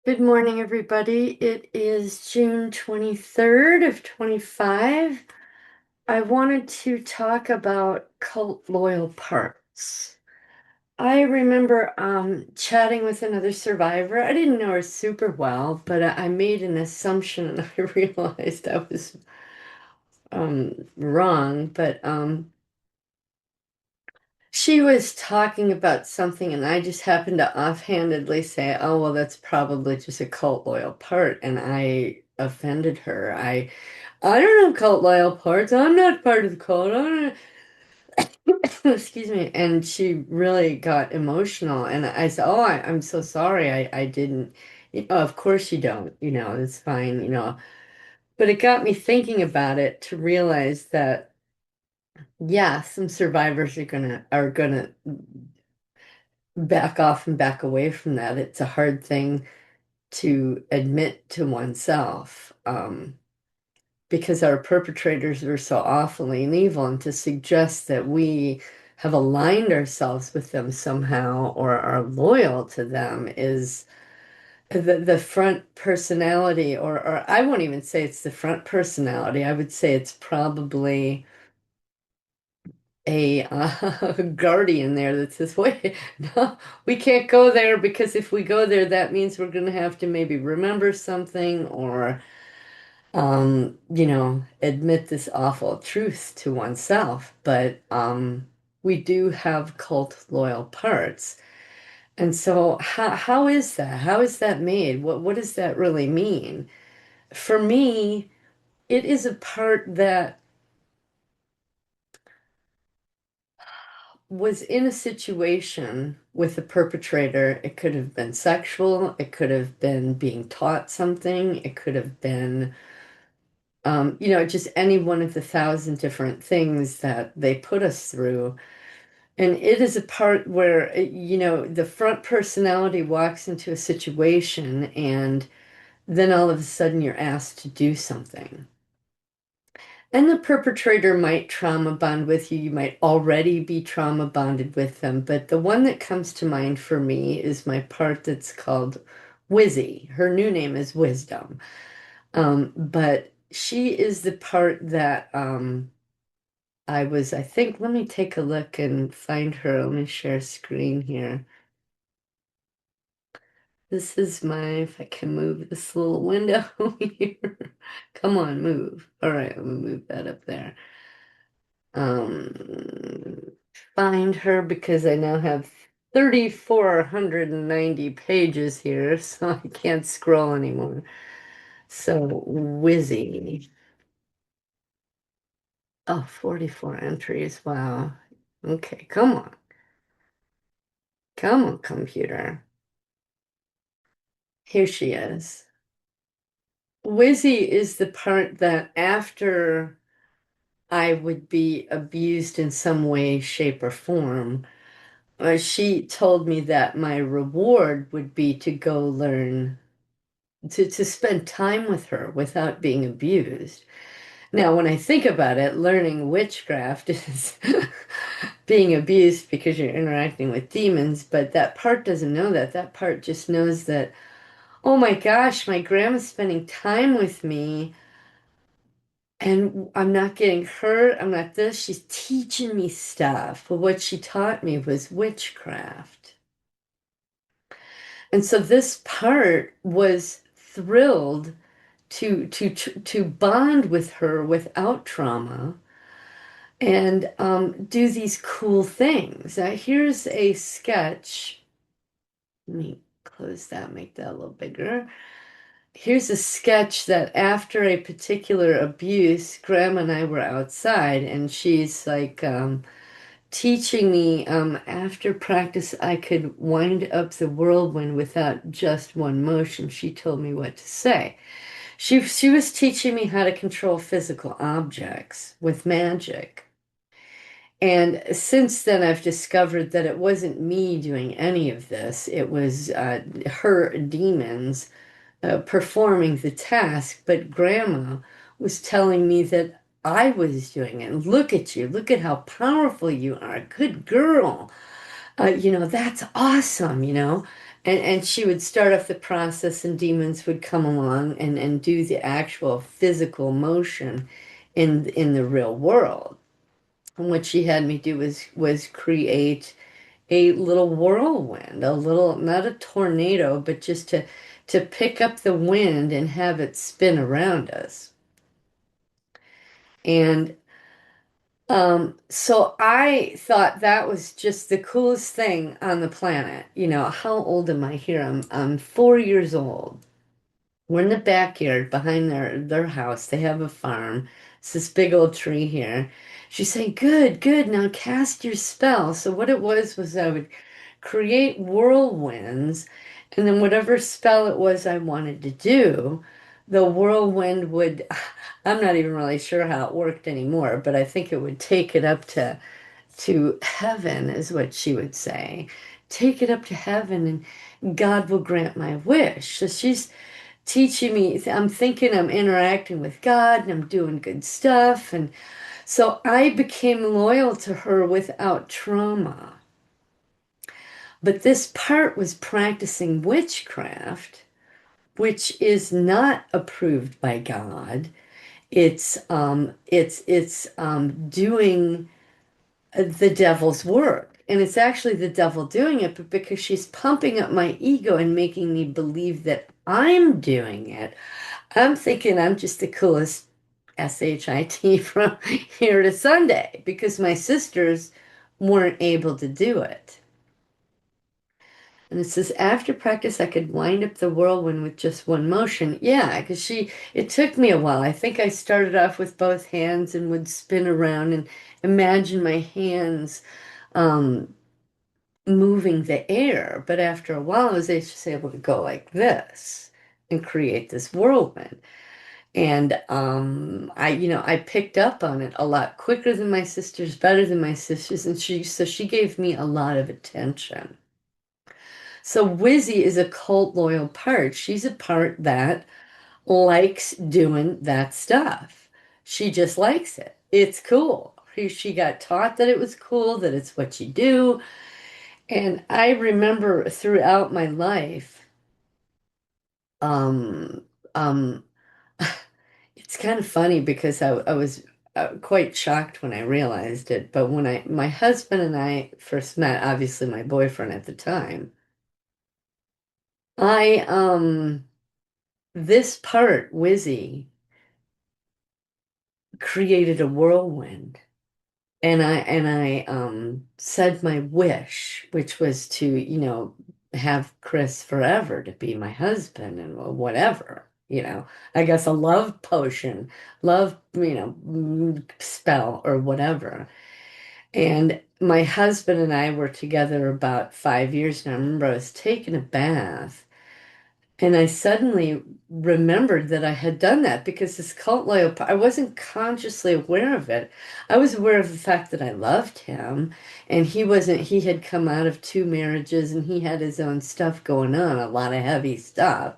Good morning, everybody. It is June 23rd of 25. I wanted to talk about cult loyal parts. I remember chatting with another survivor. I didn't know her super well, but I made an assumption and I realized I was wrong. But she was talking about something, and I just happened to offhandedly say, "Oh, well, that's probably just a cult loyal part," and I offended her. I don't know cult loyal parts. I'm not part of the cult. Excuse me. And she really got emotional, and I said, "Oh, I'm so sorry. I didn't. Of course you don't. It's fine. But it got me thinking about it to realize that." Yeah, some survivors are gonna back off and back away from that. It's a hard thing to admit to oneself, because our perpetrators are so awfully and evil, and to suggest that we have aligned ourselves with them somehow or are loyal to them is the front personality, or I won't even say it's the front personality. I would say it's probably a guardian there that says, wait, no, we can't go there because if we go there, that means we're going to have to maybe remember something or, admit this awful truth to oneself. But we do have cult loyal parts. And so how is that? How is that made? What does that really mean? For me, it is a part that was in a situation with the perpetrator. It could have been sexual, it could have been being taught something, it could have been, just any one of the thousand different things that they put us through. And it is a part where, the front personality walks into a situation and then all of a sudden you're asked to do something. And the perpetrator might trauma bond with you. You might already be trauma bonded with them. But the one that comes to mind for me is my part that's called Wizzy. Her new name is Wisdom. But she is the part that I think, let me take a look and find her. Let me share screen here. This is if I can move this little window here. Come on, move. All right, let me move that up there. um, Find her because I now have 3,490 pages here, so I can't scroll anymore. So, Wizzy. Oh, 44 entries. Wow. Okay, come on. Come on, computer. Here she is. Wizzy is the part that after I would be abused in some way, shape, or form, she told me that my reward would be to go learn, to spend time with her without being abused. Now, when I think about it, learning witchcraft is being abused because you're interacting with demons, but that part doesn't know that. That part just knows that, oh my gosh, my grandma's spending time with me and I'm not getting hurt. I'm not this. She's teaching me stuff. But what she taught me was witchcraft. And so this part was thrilled to bond with her without trauma and do these cool things. Here's a sketch. Let me close that, make that a little bigger. Here's a sketch that after a particular abuse, Grandma and I were outside, and she's like, teaching me, after practice I could wind up the whirlwind without just one motion. She told me what to say. She was teaching me how to control physical objects with magic. And since then, I've discovered that it wasn't me doing any of this. It was her demons performing the task. But Grandma was telling me that I was doing it. Look at you. Look at how powerful you are. Good girl. That's awesome. And she would start off the process and demons would come along and do the actual physical motion in the real world. And what she had me do was create a little whirlwind, a little, not a tornado, but just to pick up the wind and have it spin around us. And so I thought that was just the coolest thing on the planet. You know, how old am I here? I'm 4 years old. We're in the backyard behind their house. They have a farm. It's this big old tree here. She's saying, "Good, good. Now cast your spell." So what it was I would create whirlwinds, and then whatever spell it was I wanted to do, the whirlwind would, I'm not even really sure how it worked anymore, but I think it would take it up to heaven, is what she would say. Take it up to heaven and God will grant my wish. So she's teaching me, I'm thinking I'm interacting with God and I'm doing good stuff. And so I became loyal to her without trauma. But this part was practicing witchcraft, which is not approved by God. It's doing the devil's work. And it's actually the devil doing it, but because she's pumping up my ego and making me believe that I'm doing it, I'm thinking I'm just the coolest SHIT from here to Sunday because my sisters weren't able to do it. And it says, after practice, I could wind up the whirlwind with just one motion. Yeah, because it took me a while. I think I started off with both hands and would spin around and imagine my hands um, moving the air. But after a while, I was just able to go like this and create this whirlwind. And I picked up on it a lot quicker than my sisters, better than my sisters, and she gave me a lot of attention. So Wizzy is a cult loyal part. She's a part that likes doing that stuff. She just likes it. It's cool. She got taught that it was cool, that it's what you do. And I remember throughout my life, um, um, it's kind of funny because I was quite shocked when I realized it. But when my husband and I first met, obviously my boyfriend at the time, I, this part, Wizzy, created a whirlwind. And I said my wish, which was to, have Chris forever to be my husband and whatever, I guess a love potion, love, spell or whatever. And my husband and I were together about 5 years now. I remember I was taking a bath and I suddenly remembered that I had done that because this cult loyal, I wasn't consciously aware of it. I was aware of the fact that I loved him and he wasn't, he had come out of two marriages and he had his own stuff going on, a lot of heavy stuff,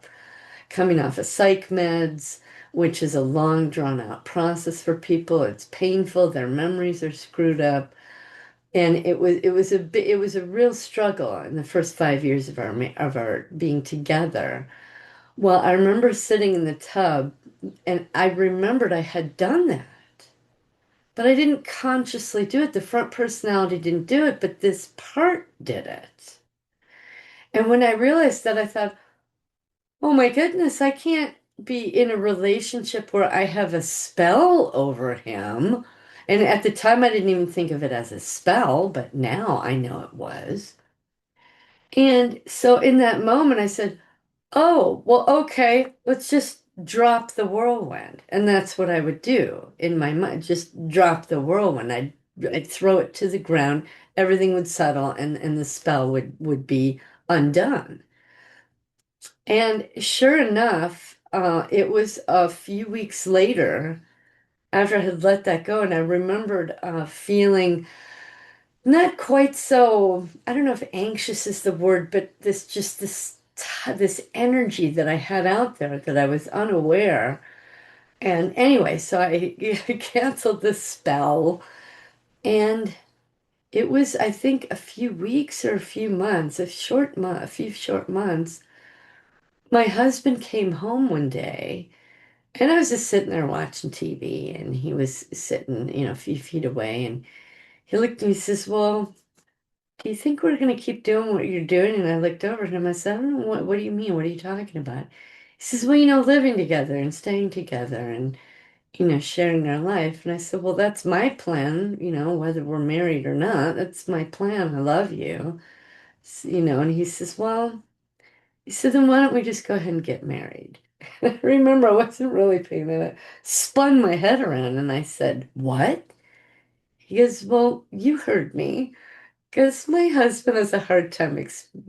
coming off of psych meds, which is a long drawn out process for people. It's painful. Their memories are screwed up. And it was a real struggle in the first 5 years of our being together. Well, I remember sitting in the tub and I remembered I had done that, but I didn't consciously do it. The front personality didn't do it, but this part did it. And when I realized that, I thought, oh my goodness, I can't be in a relationship where I have a spell over him. And at the time, I didn't even think of it as a spell, but now I know it was. And so in that moment, I said, oh, well, okay, let's just drop the whirlwind. And that's what I would do in my mind, just drop the whirlwind. I'd throw it to the ground, everything would settle, and the spell would be undone. And sure enough, it was a few weeks later after I had let that go, and I remembered feeling not quite so, I don't know if anxious is the word, but this energy that I had out there that I was unaware. And anyway, so I canceled the spell and It was, I think, a few weeks or a few months, a few short months. My husband came home one day, and I was just sitting there watching TV, and he was sitting, a few feet away, and he looked at me and says, "Well, do you think we're going to keep doing what you're doing?" And I looked over at him. I said, "I don't know, what do you mean? What are you talking about?" He says, "Well, living together and staying together and, sharing our life." And I said, "Well, that's my plan, whether we're married or not. That's my plan. I love you." And he says, "Well," he said, "then why don't we just go ahead and get married?" Remember, I wasn't really paying that. Spun my head around and I said, "What?" He goes, "Well, you heard me." Because my husband has a hard time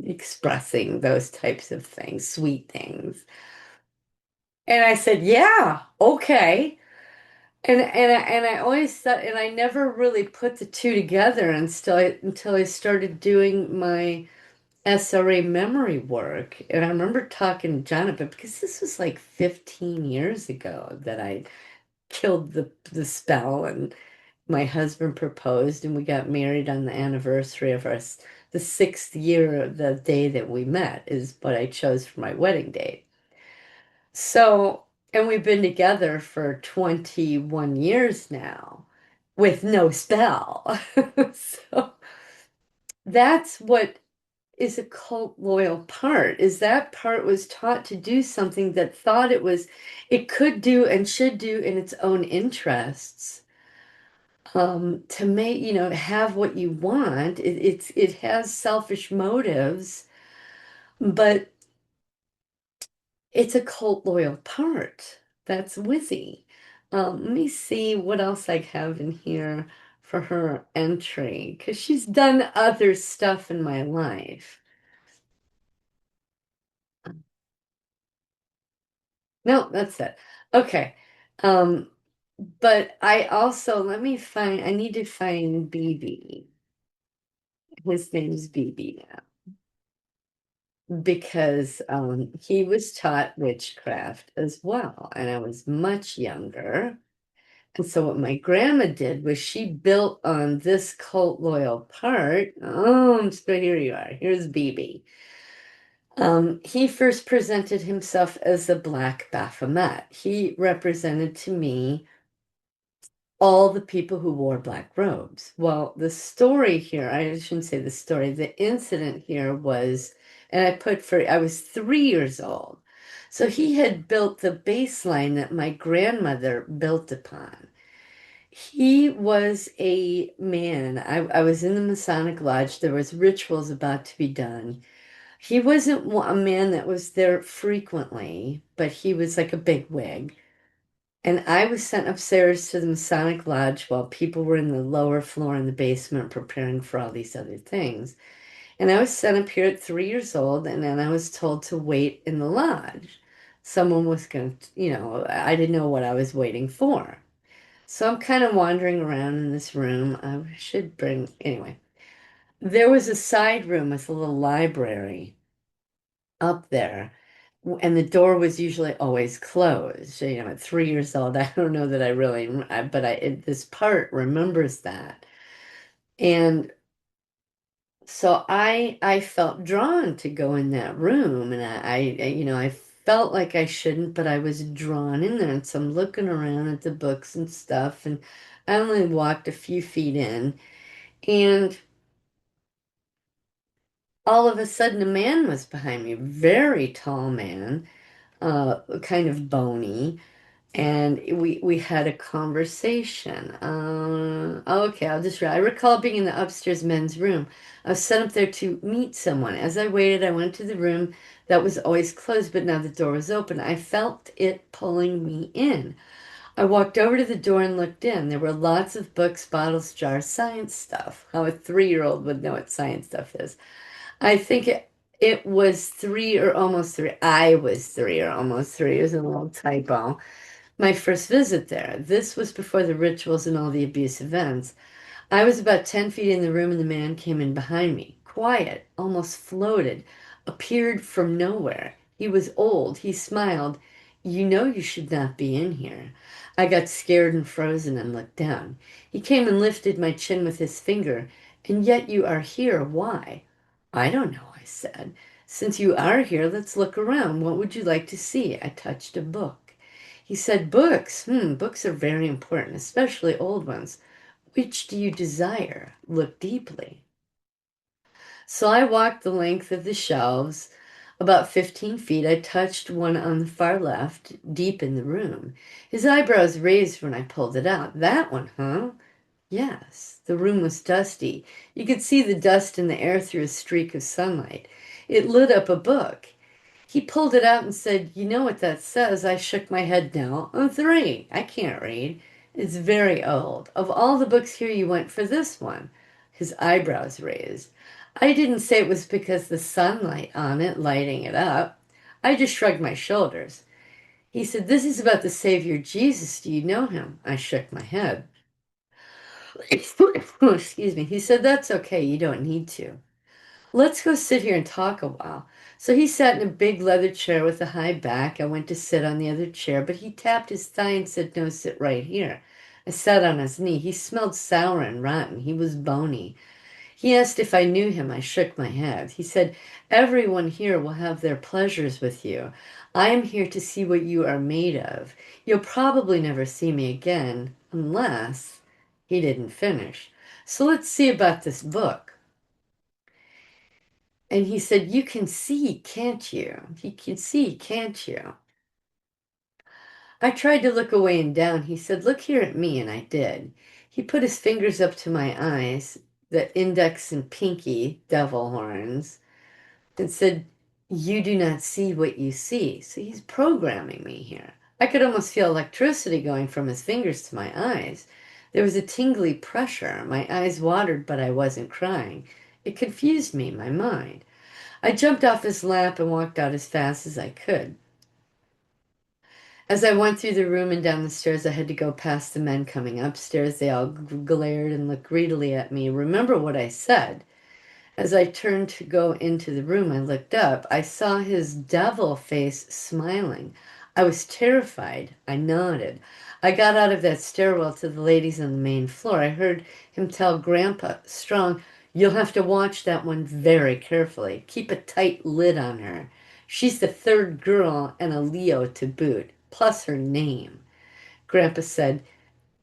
expressing those types of things, sweet things. And I said, "Yeah, okay." And I always thought, and I never really put the two together until I started doing my SRA memory work. And I remember talking to John about, because this was like 15 years ago that I killed the spell, and my husband proposed, and we got married on the anniversary of the 6th year of the day that we met is what I chose for my wedding date. So, and we've been together for 21 years now with no spell. So that's what is a cult loyal part, is that part was taught to do something that thought it could do and should do in its own interests, to make, have what you want. It has selfish motives, but it's a cult loyal part. That's Wizzy. Let me see what else I have in here for her entry, because she's done other stuff in my life. No, that's it. Okay. Um, but I also, let me find, I need to find BB. His name's BB because he was taught witchcraft as well, and I was much younger. And so what my grandma did was she built on this cult loyal part. So here you are. Here's BB. He first presented himself as the Black Baphomet. He represented to me all the people who wore black robes. Well, the story here, I shouldn't say the story, the incident here was, and I was 3 years old. So he had built the baseline that my grandmother built upon. He was a man. I was in the Masonic Lodge. There was rituals about to be done. He wasn't a man that was there frequently, but he was like a big wig. And I was sent upstairs to the Masonic Lodge while people were in the lower floor in the basement preparing for all these other things. And I was sent up here at 3 years old, and then I was told to wait in the lodge. Someone was going to, I didn't know what I was waiting for. So I'm kind of wandering around in this room. I should bring, anyway. There was a side room with a little library up there, and the door was usually always closed. So, at 3 years old, I don't know that I really, but this part remembers that. And so I felt drawn to go in that room, and I felt like I shouldn't, but I was drawn in there. And so I'm looking around at the books and stuff, and I only walked a few feet in, and all of a sudden a man was behind me, very tall man, kind of bony. And we had a conversation. Okay, I recall being in the upstairs men's room. I was sent up there to meet someone. As I waited, I went to the room that was always closed, but now the door was open. I felt it pulling me in. I walked over to the door and looked in. There were lots of books, bottles, jars, science stuff. How a 3-year-old would know what science stuff is. I think it was 3 or almost 3. I was 3 or almost 3. It was a little typo. My first visit there. This was before the rituals and all the abuse events. I was about 10 feet in the room and the man came in behind me. Quiet, almost floated, appeared from nowhere. He was old. He smiled. "You know you should not be in here." I got scared and frozen and looked down. He came and lifted my chin with his finger. And yet you are here. Why? I don't know, I said. Since you are here, let's look around. What would you like to see? I touched a book. He said, books. Books are very important, especially old ones. Which do you desire? Look deeply. So I walked the length of the shelves, about 15 feet. I touched one on the far left, deep in the room. His eyebrows raised when I pulled it out. That one, huh? Yes. The room was dusty. You could see the dust in the air through a streak of sunlight. It lit up a book. He pulled it out and said, You know what that says? I shook my head no. I'm 3. I can't read. It's very old. Of all the books here, you went for this one. His eyebrows raised. I didn't say it was because the sunlight on it lighting it up. I just shrugged my shoulders. He said, This is about the Savior Jesus. Do you know him? I shook my head. Excuse me. He said, That's okay. You don't need to. Let's go sit here and talk a while. So he sat in a big leather chair with a high back. I went to sit on the other chair, but he tapped his thigh and said, No, sit right here. I sat on his knee. He smelled sour and rotten. He was bony. He asked if I knew him. I shook my head. He said, Everyone here will have their pleasures with you. I am here to see what you are made of. You'll probably never see me again, unless he didn't finish. So let's see about this book. And he said, You can see, can't you? You can see, can't you? I tried to look away and down. He said, Look here at me, and I did. He put his fingers up to my eyes, the index and pinky, devil horns, and said, You do not see what you see. So he's programming me here. I could almost feel electricity going from his fingers to my eyes. There was a tingly pressure. My eyes watered, but I wasn't crying. It confused me, my mind. I jumped off his lap and walked out as fast as I could. As I went through the room and down the stairs, I had to go past the men coming upstairs. They all glared and looked greedily at me. Remember what I said. As I turned to go into the room, I looked up. I saw his devil face smiling. I was terrified. I nodded. I got out of that stairwell to the ladies on the main floor. I heard him tell Grandpa Strong, You'll have to watch that one very carefully. Keep a tight lid on her. She's the third girl and a Leo to boot, plus her name. Grandpa said,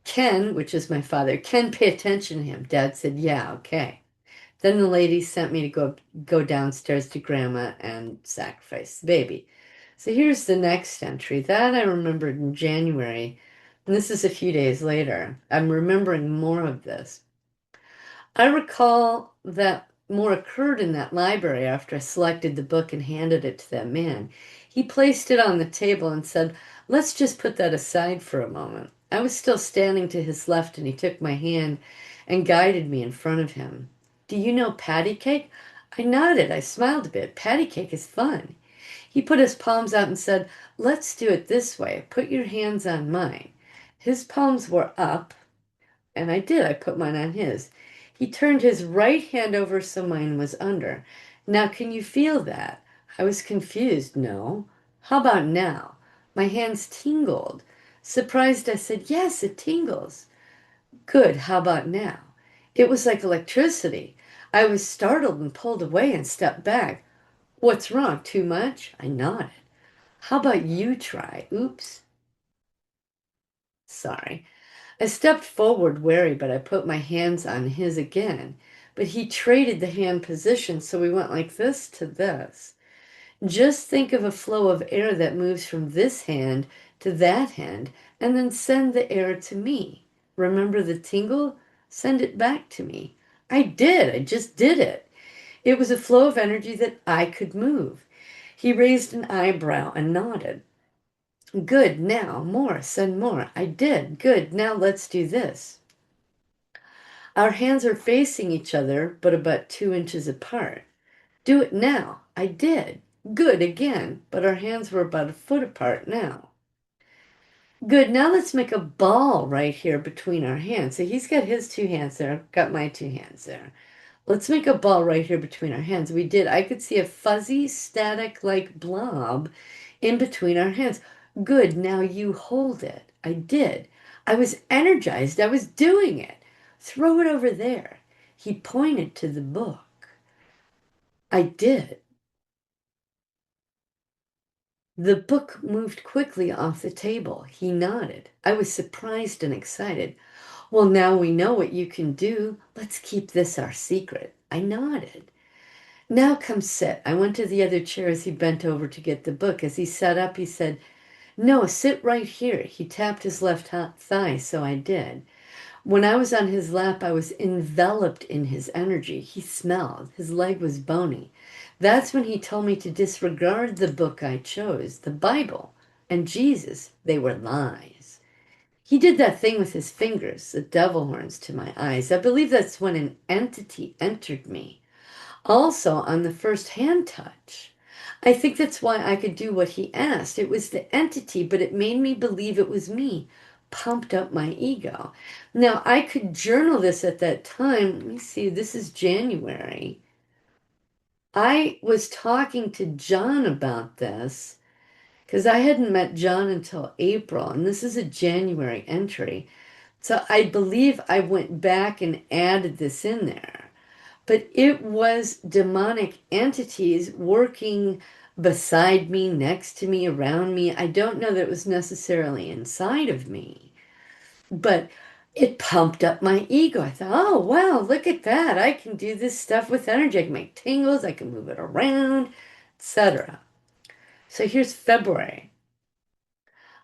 Ken, which is my father, Ken, pay attention to him. Dad said, Yeah, okay. Then the lady sent me to go downstairs to Grandma and sacrifice the baby. So here's the next entry. That I remembered in January, and this is a few days later. I'm remembering more of this. I recall that more occurred in that library after I selected the book and handed it to that man. He placed it on the table and said, Let's just put that aside for a moment. I was still standing to his left, and he took my hand and guided me in front of him. Do you know patty cake? I nodded. I smiled a bit. Patty cake is fun. He put his palms out and said, Let's do it this way. Put your hands on mine. His palms were up, and I did. I put mine on his. He turned his right hand over so mine was under. Now, can you feel that? I was confused. No. How about now? My hands tingled. Surprised, I said, Yes, it tingles. Good. How about now? It was like electricity. I was startled and pulled away and stepped back. What's wrong? Too much? I nodded. How about you try? Oops. Sorry. I stepped forward wary, but I put my hands on his again. But he traded the hand position, so we went like this to this. Just think of a flow of air that moves from this hand to that hand, and then send the air to me. Remember the tingle? Send it back to me. I did. I just did it. It was a flow of energy that I could move. He raised an eyebrow and nodded. Good, now, more, send more. I did. Good, now let's do this. Our hands are facing each other, but about 2 inches apart. Do it now. I did. Good, again, but our hands were about a foot apart now. Good, now let's make a ball right here between our hands. So he's got his 2 hands there, I've got my 2 hands there. Let's make a ball right here between our hands. We did. I could see a fuzzy, static-like blob in between our hands. Good, now you hold it. I did. I was energized. I was doing it. Throw it over there. He pointed to the book. I did. The book moved quickly off the table. He nodded. I was surprised and excited. Well, now we know what you can do. Let's keep this our secret. I nodded. Now come sit. I went to the other chair as he bent over to get the book. As he sat up, he said, no, sit right here. He tapped his left thigh, so I did. When I was on his lap, I was enveloped in his energy. He smelled. His leg was bony. That's when he told me to disregard the book I chose, the Bible, and Jesus. They were lies. He did that thing with his fingers, the devil horns to my eyes. I believe that's when an entity entered me. Also, on the first hand touch. I think that's why I could do what he asked. It was the entity, but it made me believe it was me, pumped up my ego. Now, I could journal this at that time. Let me see, this is January. I was talking to Jon about this because I hadn't met Jon until April, and this is a January entry. So I believe I went back and added this in there. But it was demonic entities working beside me, next to me, around me. I don't know that it was necessarily inside of me, but it pumped up my ego. I thought, oh, wow, look at that. I can do this stuff with energy. I can make tingles, I can move it around, etc. So here's February.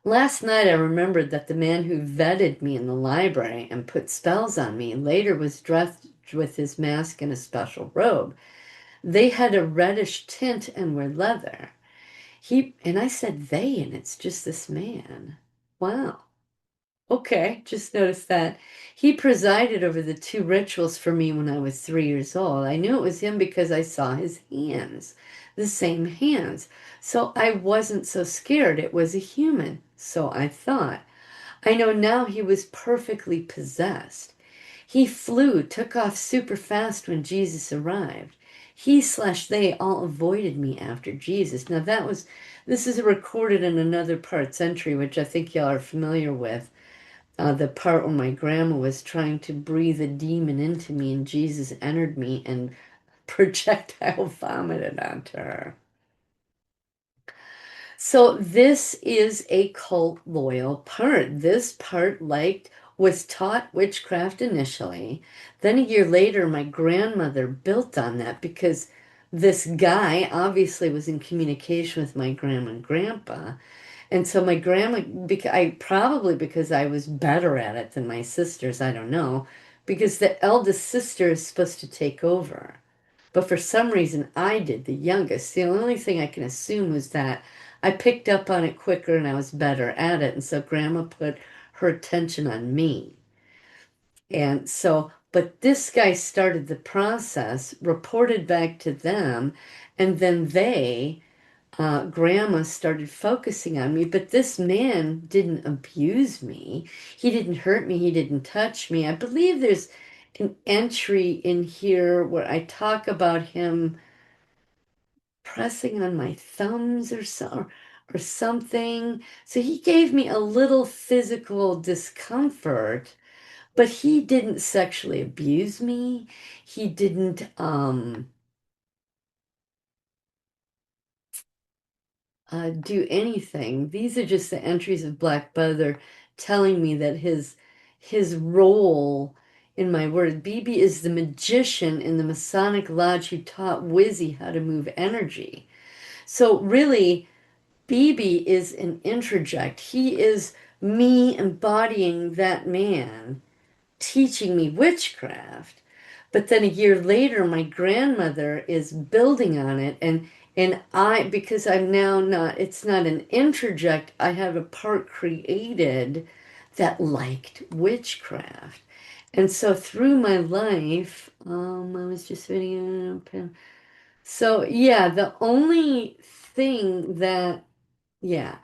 Last night I remembered that the man who vetted me in the library and put spells on me later was dressed with his mask and a special robe. They had a reddish tint and were leather. And I said they, and it's just this man. Wow. Okay, just noticed that. He presided over the two rituals for me when I was 3 years old. I knew it was him because I saw his hands, the same hands. So I wasn't so scared. It was a human, so I thought. I know now he was perfectly possessed. He flew, took off super fast when Jesus arrived. He slash they all avoided me after Jesus. Now this is recorded in another part's entry, which I think y'all are familiar with. The part where my grandma was trying to breathe a demon into me and Jesus entered me and projectile vomited onto her. So this is a cult loyal part. This part was taught witchcraft initially. Then a year later, my grandmother built on that because this guy obviously was in communication with my grandma and grandpa. And so my grandma, probably because I was better at it than my sisters, I don't know, because the eldest sister is supposed to take over. But for some reason, I did, the youngest. The only thing I can assume was that I picked up on it quicker and I was better at it. And so grandma put her attention on me. And so, but this guy started the process, reported back to them, and then grandma started focusing on me. But this man didn't abuse me. He didn't hurt me. He didn't touch me. I believe there's an entry in here where I talk about him pressing on my thumbs or something. So he gave me a little physical discomfort, but he didn't sexually abuse me. He didn't do anything. These are just the entries of Black Brother telling me that his role in my word, BB is the magician in the Masonic Lodge who taught Wizzy how to move energy. So really, BB is an introject. He is me embodying that man, teaching me witchcraft. But then a year later, my grandmother is building on it, and because I'm now not, it's not an introject, I have a part created that liked witchcraft. And so through my life, I was just reading, so yeah, yeah,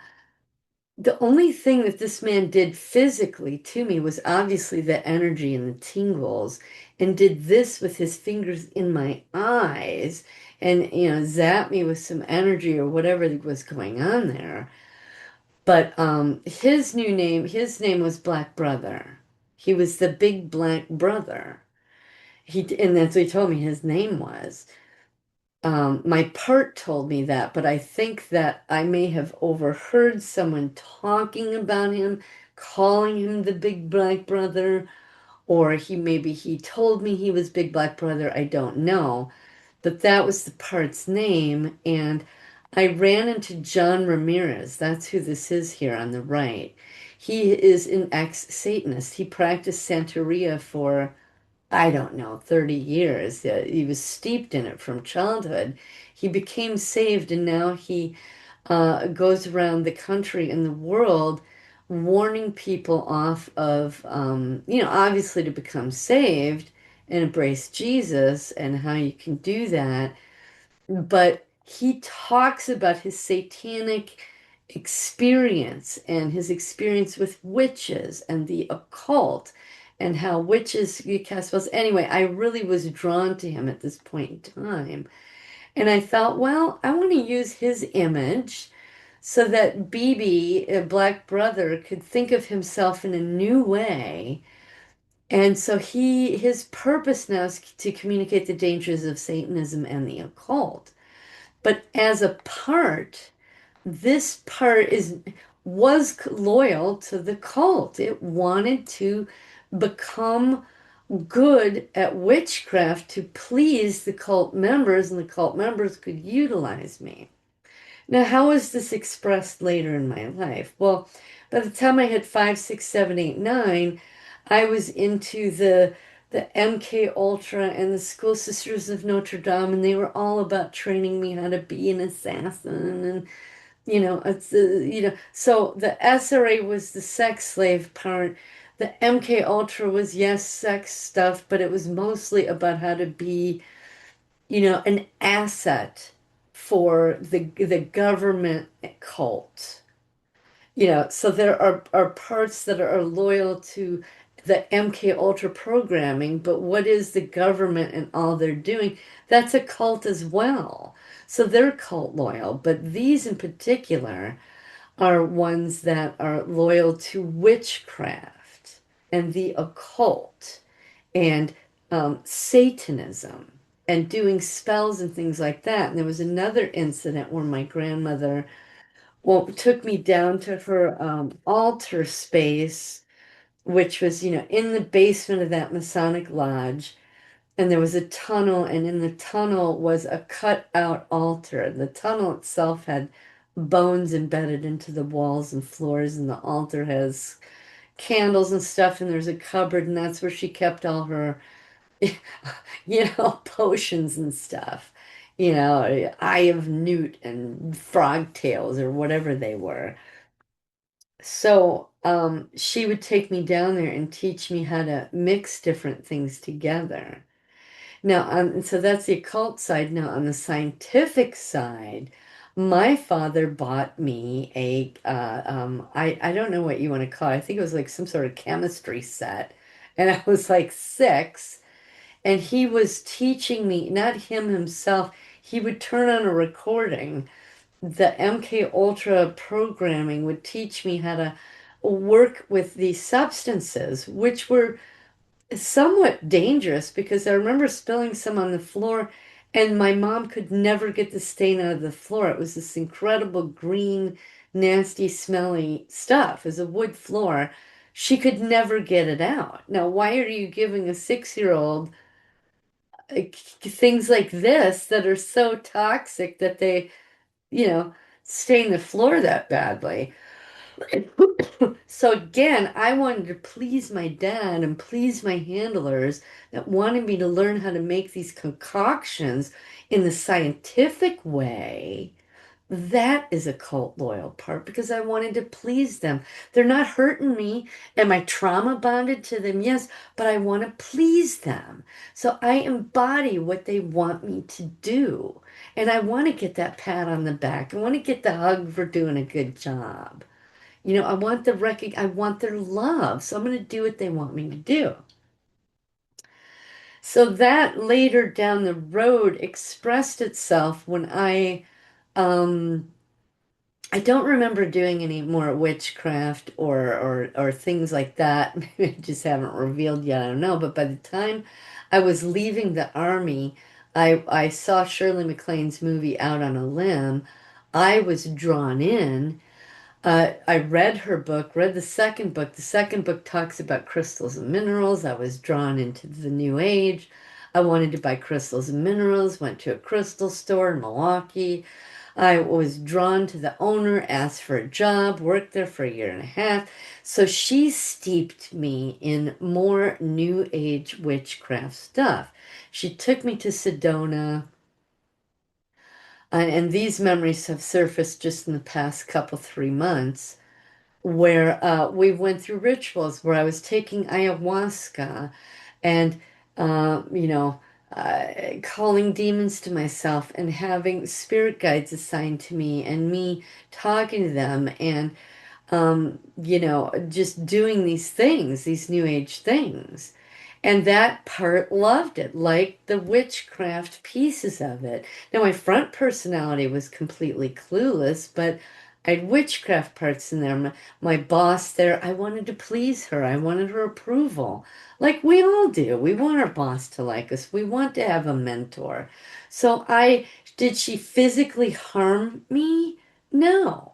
the only thing that this man did physically to me was obviously the energy and the tingles, and did this with his fingers in my eyes and, zap me with some energy or whatever was going on there. But his name was Black Brother. He was the big black brother. and that's what he told me his name was. My part told me that, but I think that I may have overheard someone talking about him, calling him the big black brother, or he told me he was big black brother. I don't know, but that was the part's name, and I ran into John Ramirez. That's who this is here on the right. He is an ex-Satanist. He practiced Santeria for, I don't know, 30 years. He was steeped in it from childhood. He became saved, and now he goes around the country and the world warning people off of, obviously to become saved and embrace Jesus and how you can do that. But he talks about his satanic experience and his experience with witches and the occult and how witches you cast spells. Anyway, I really was drawn to him at this point in time. And I thought, well, I want to use his image so that BB, a black brother, could think of himself in a new way. And so his purpose now is to communicate the dangers of Satanism and the occult. But as a part, this part was loyal to the cult. It wanted to become good at witchcraft to please the cult members, and the cult members could utilize me. Now, how is this expressed later in my life? Well, by the time I had five, six, seven, eight, nine, I was into the MK Ultra and the School Sisters of Notre Dame, and they were all about training me how to be an assassin, and so the SRA was the sex slave part. The MK Ultra was, yes, sex stuff, but it was mostly about how to be, an asset for the government cult. So there are parts that are loyal to the MK Ultra programming, but what is the government and all they're doing? That's a cult as well. So they're cult loyal, but these in particular are ones that are loyal to witchcraft and the occult and Satanism and doing spells and things like that. And there was another incident where my grandmother, well, took me down to her altar space, which was, in the basement of that Masonic lodge. And there was a tunnel, and in the tunnel was a cut out altar. The tunnel itself had bones embedded into the walls and floors, and the altar has candles and stuff, and there's a cupboard, and that's where she kept all her, potions and stuff. Eye of Newt and frog tails or whatever they were. So she would take me down there and teach me how to mix different things together. Now, so that's the occult side. Now, on the scientific side, my father bought me I don't know what you want to call it. I think it was like some sort of chemistry set. And I was like six, and he was teaching me, not him himself, he would turn on a recording. The MK Ultra programming would teach me how to work with these substances, which were somewhat dangerous because I remember spilling some on the floor, and my mom could never get the stain out of the floor. It was this incredible green, nasty, smelly stuff. As a wood floor. She could never get it out. Now, why are you giving a 6-year-old things like this that are so toxic that they, you know, stain the floor that badly? So again, I wanted to please my dad and please my handlers that wanted me to learn how to make these concoctions in the scientific way. That is a cult loyal part because I wanted to please them. They're not hurting me. Am I trauma bonded to them? Yes, but I want to please them. So I embody what they want me to do. And I want to get that pat on the back. I want to get the hug for doing a good job. I want I want their love. So I'm going to do what they want me to do. So that later down the road expressed itself when I um I don't remember doing any more witchcraft or things like that. Maybe I just haven't revealed yet. I don't know. But by the time I was leaving the army, I saw Shirley MacLaine's movie Out on a Limb. I was drawn in. I read her book, read the second book. The second book talks about crystals and minerals. I was drawn into the new age. I wanted to buy crystals and minerals, went to a crystal store in Milwaukee. I was drawn to the owner, asked for a job, worked there for a year and a half. So she steeped me in more new age witchcraft stuff. She took me to Sedona, and these memories have surfaced just in the past couple, 3 months where we went through rituals where I was taking ayahuasca and, you know, calling demons to myself and having spirit guides assigned to me and me talking to them and just doing these things, these new age things. And that part loved it, like the witchcraft pieces of it. Now, my front personality was completely clueless, but I had witchcraft parts in there. My boss there, I wanted to please her. I wanted her approval, like we all do. We want our boss to like us. We want to have a mentor. Did she physically harm me? No.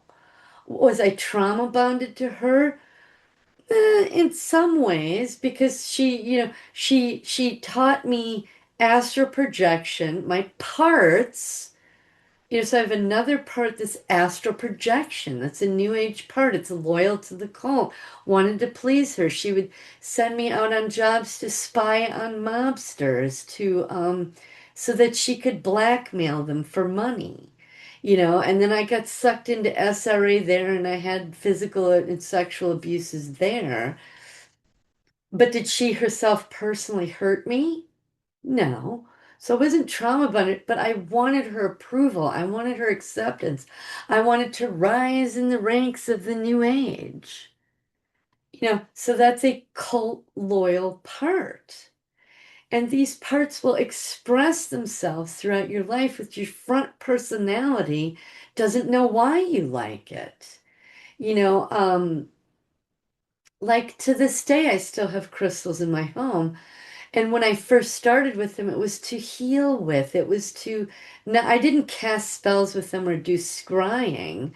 Was I trauma bonded to her? In some ways, because she taught me astral projection, my parts. So I have another part that's astral projection. That's a new age part. It's loyal to the cult. Wanted to please her. She would send me out on jobs to spy on mobsters so that she could blackmail them for money. And then I got sucked into SRA there and I had physical and sexual abuses there. But did she herself personally hurt me? No. So I wasn't trauma bonded, but I wanted her approval. I wanted her acceptance. I wanted to rise in the ranks of the new age. So that's a cult loyal part. And these parts will express themselves throughout your life with your front personality doesn't know why you like it. You know, um, like to this day, I still have crystals in my home. And when I first started with them, it was to heal with. It was to, no, I didn't cast spells with them or do scrying,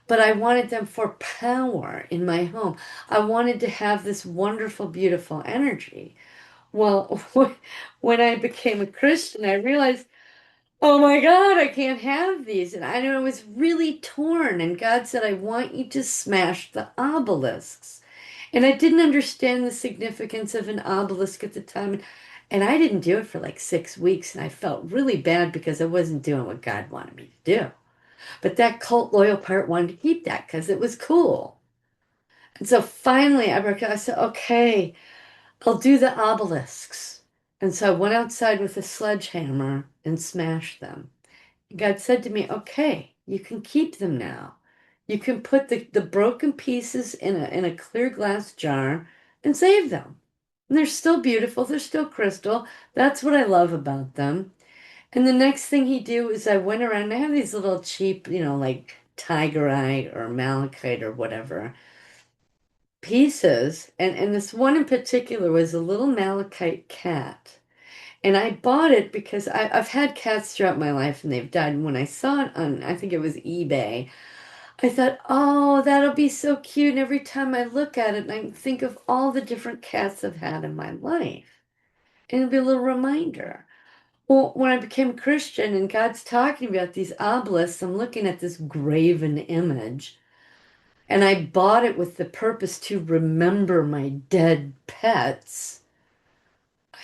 but I wanted them for power in my home. I wanted to have this wonderful, beautiful energy. Well, when I became a Christian, I realized, oh my God, I can't have these. And I know I was really torn. And God said, I want you to smash the obelisks. And I didn't understand the significance of an obelisk at the time. And I didn't do it for like 6 weeks. And I felt really bad because I wasn't doing what God wanted me to do. But that cult loyal part wanted to keep that because it was cool. And so finally I broke out. I said, okay, I'll do the obelisks. And so I went outside with a sledgehammer and smashed them. God said to me, okay, you can keep them now. You can put the broken pieces in a clear glass jar and save them. And they're still beautiful, they're still crystal. That's what I love about them. And the next thing he do is I went around and I have these little cheap, like tigerite or malachite or whatever pieces. And this one in particular was a little malachite cat. And I bought it because I've had cats throughout my life and they've died. And when I saw it on, I think it was eBay, I thought, oh, that'll be so cute. And every time I look at it, I think of all the different cats I've had in my life. And it'll be a little reminder. Well, when I became a Christian and God's talking about these obelisks, I'm looking at this graven image. And I bought it with the purpose to remember my dead pets.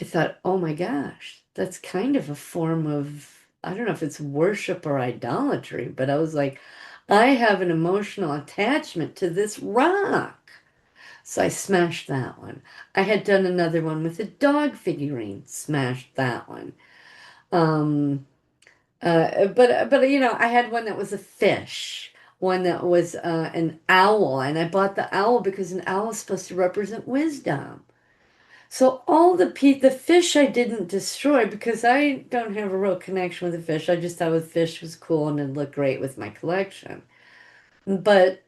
I thought, oh my gosh, that's kind of a form of, I don't know if it's worship or idolatry, but I was like, I have an emotional attachment to this rock. So I smashed that one. I had done another one with a dog figurine, smashed that one. Um, but I had one that was a fish, one that was an owl, and I bought the owl because an owl is supposed to represent wisdom. So all the fish I didn't destroy because I don't have a real connection with the fish. I just thought the fish was cool and it looked great with my collection. But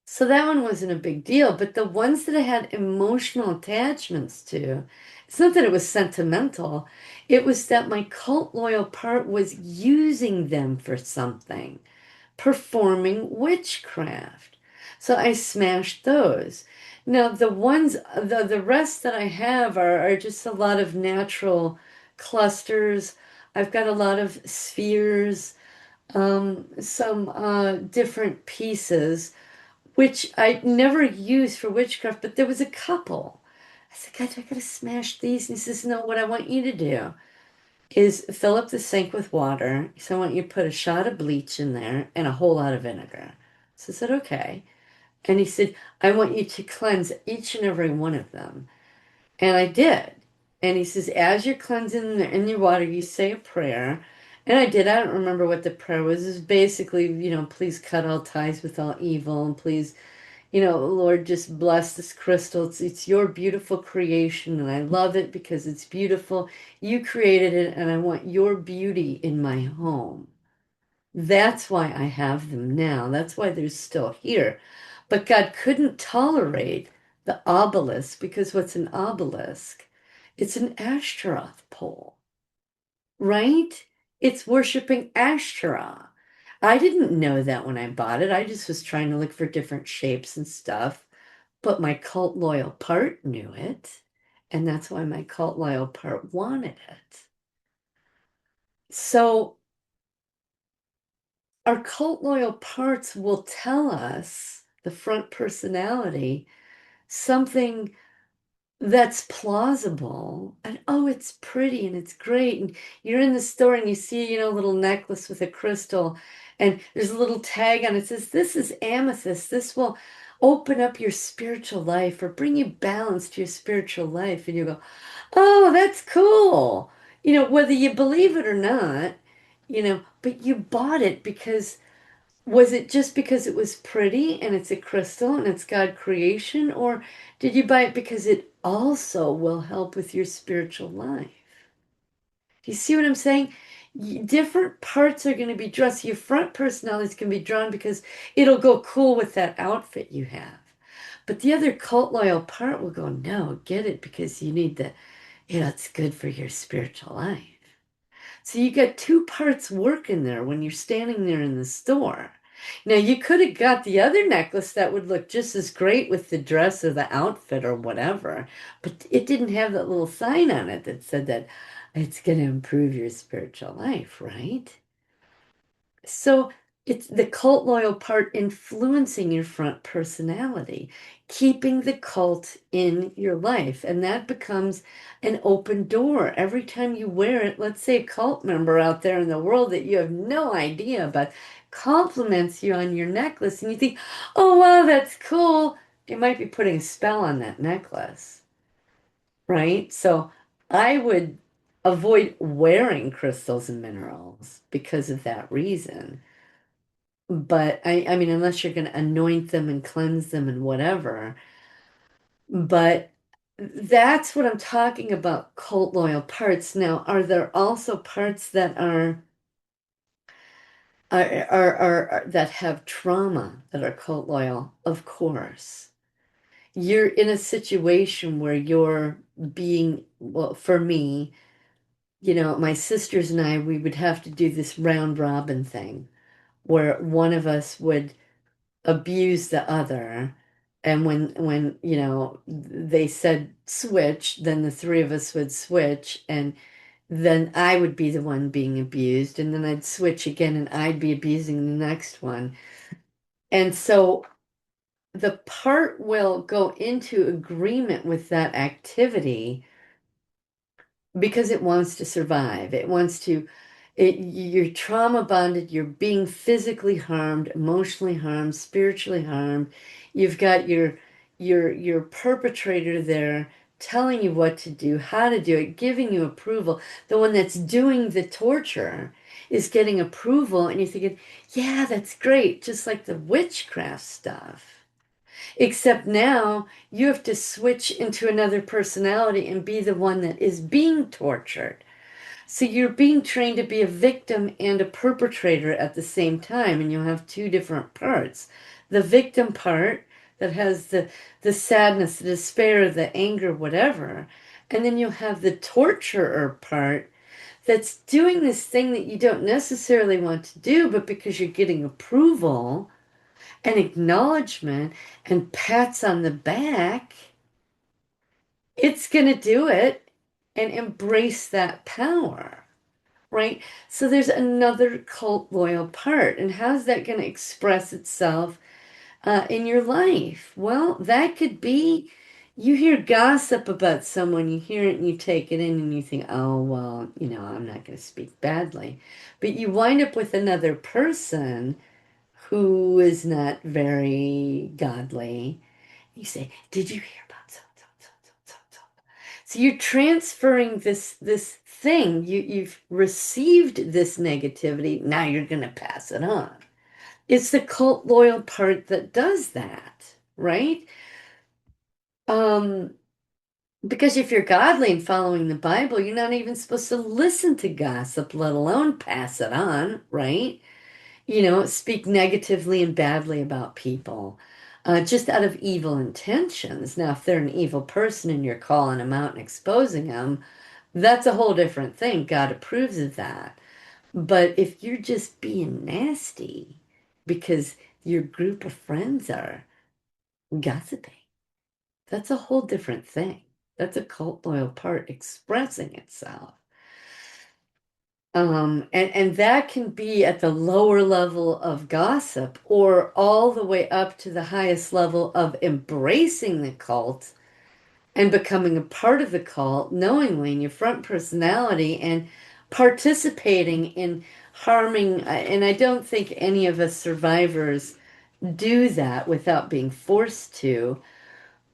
so that one wasn't a big deal. But the ones that I had emotional attachments to, it's not that it was sentimental, it was that my cult loyal part was using them for something, performing witchcraft. So I smashed those. Now the rest that I have are just a lot of natural clusters. I've got a lot of spheres, some different pieces, which I never used for witchcraft, but there was a couple. I said, God, I gotta smash these. And he says, no, what I want you to do is fill up the sink with water. So I want you to put a shot of bleach in there and a whole lot of vinegar. So I said, okay. And he said, I want you to cleanse each and every one of them. And I did. And he says, as you're cleansing in your water, you say a prayer. And I did. I don't remember what the prayer was. It was basically, please cut all ties with all evil, and please, Lord, just bless this crystal. It's your beautiful creation, and I love it because it's beautiful. You created it, and I want your beauty in my home. That's why I have them now. That's why they're still here. But God couldn't tolerate the obelisk, because what's an obelisk? It's an Ashtaroth pole, right? It's worshiping Ashtaroth. I didn't know that when I bought it. I just was trying to look for different shapes and stuff. But my cult loyal part knew it. And that's why my cult loyal part wanted it. So our cult loyal parts will tell us, the front personality, something that's plausible. And oh, it's pretty and it's great. And you're in the store and you see, a little necklace with a crystal, and there's a little tag on it. It says, this is amethyst. This will open up your spiritual life or bring you balance to your spiritual life. And you go, oh, that's cool. Whether you believe it or not, but you bought it because was it just because it was pretty and it's a crystal and it's God creation, or did you buy it because it also will help with your spiritual life? Do you see what I'm saying? Different parts are going to be drawn. So your front personalities can be drawn because it'll go cool with that outfit you have. But the other cult loyal part will go, no, get it because you need it's good for your spiritual life. So you got two parts working there when you're standing there in the store. Now you could have got the other necklace that would look just as great with the dress or the outfit or whatever, but it didn't have that little sign on it that said that it's going to improve your spiritual life, right? So it's the cult loyal part influencing your front personality, keeping the cult in your life. And that becomes an open door. Every time you wear it, let's say a cult member out there in the world that you have no idea about compliments you on your necklace, and you think, oh, wow, that's cool. You might be putting a spell on that necklace, right? So I would avoid wearing crystals and minerals because of that reason. But I mean, unless you're going to anoint them and cleanse them and whatever. But that's what I'm talking about, cult loyal parts. Now, are there also parts that that have trauma that are cult loyal? Of course. You're in a situation where you're being, well, for me, my sisters and I, we would have to do this round robin thing where one of us would abuse the other. And when they said switch, then the three of us would switch, and then I would be the one being abused, and then I'd switch again and I'd be abusing the next one. And so the part will go into agreement with that activity because it wants to survive. It wants to, you're trauma bonded, you're being physically harmed, emotionally harmed, spiritually harmed. You've got your perpetrator there telling you what to do, how to do it, giving you approval. The one that's doing the torture is getting approval, and you're thinking, yeah, that's great, just like the witchcraft stuff. Except now you have to switch into another personality and be the one that is being tortured. So you're being trained to be a victim and a perpetrator at the same time, and you'll have two different parts. The victim part that has the sadness, the despair, the anger, whatever, and then you'll have the torturer part that's doing this thing that you don't necessarily want to do, but because you're getting approval and acknowledgement and pats on the back, it's going to do it and embrace that power, right? So there's another cult loyal part. And how's that going to express itself in your life? Well, that could be you hear gossip about someone, you hear it and you take it in and you think, oh, well, I'm not going to speak badly. But you wind up with another person who is not very godly. You say, did you hear about so, so, so, so, so, so? So you're transferring this thing. You've received this negativity. Now you're going to pass it on. It's the cult loyal part that does that, right? Um, because if you're godly and following the Bible, you're not even supposed to listen to gossip, let alone pass it on, right? Speak negatively and badly about people, just out of evil intentions. Now, if they're an evil person and you're calling them out and exposing them, that's a whole different thing. God approves of that. But if you're just being nasty because your group of friends are gossiping, that's a whole different thing. That's a cult loyal part expressing itself. And that can be at the lower level of gossip or all the way up to the highest level of embracing the cult and becoming a part of the cult knowingly in your front personality and participating in harming. And I don't think any of us survivors do that without being forced to.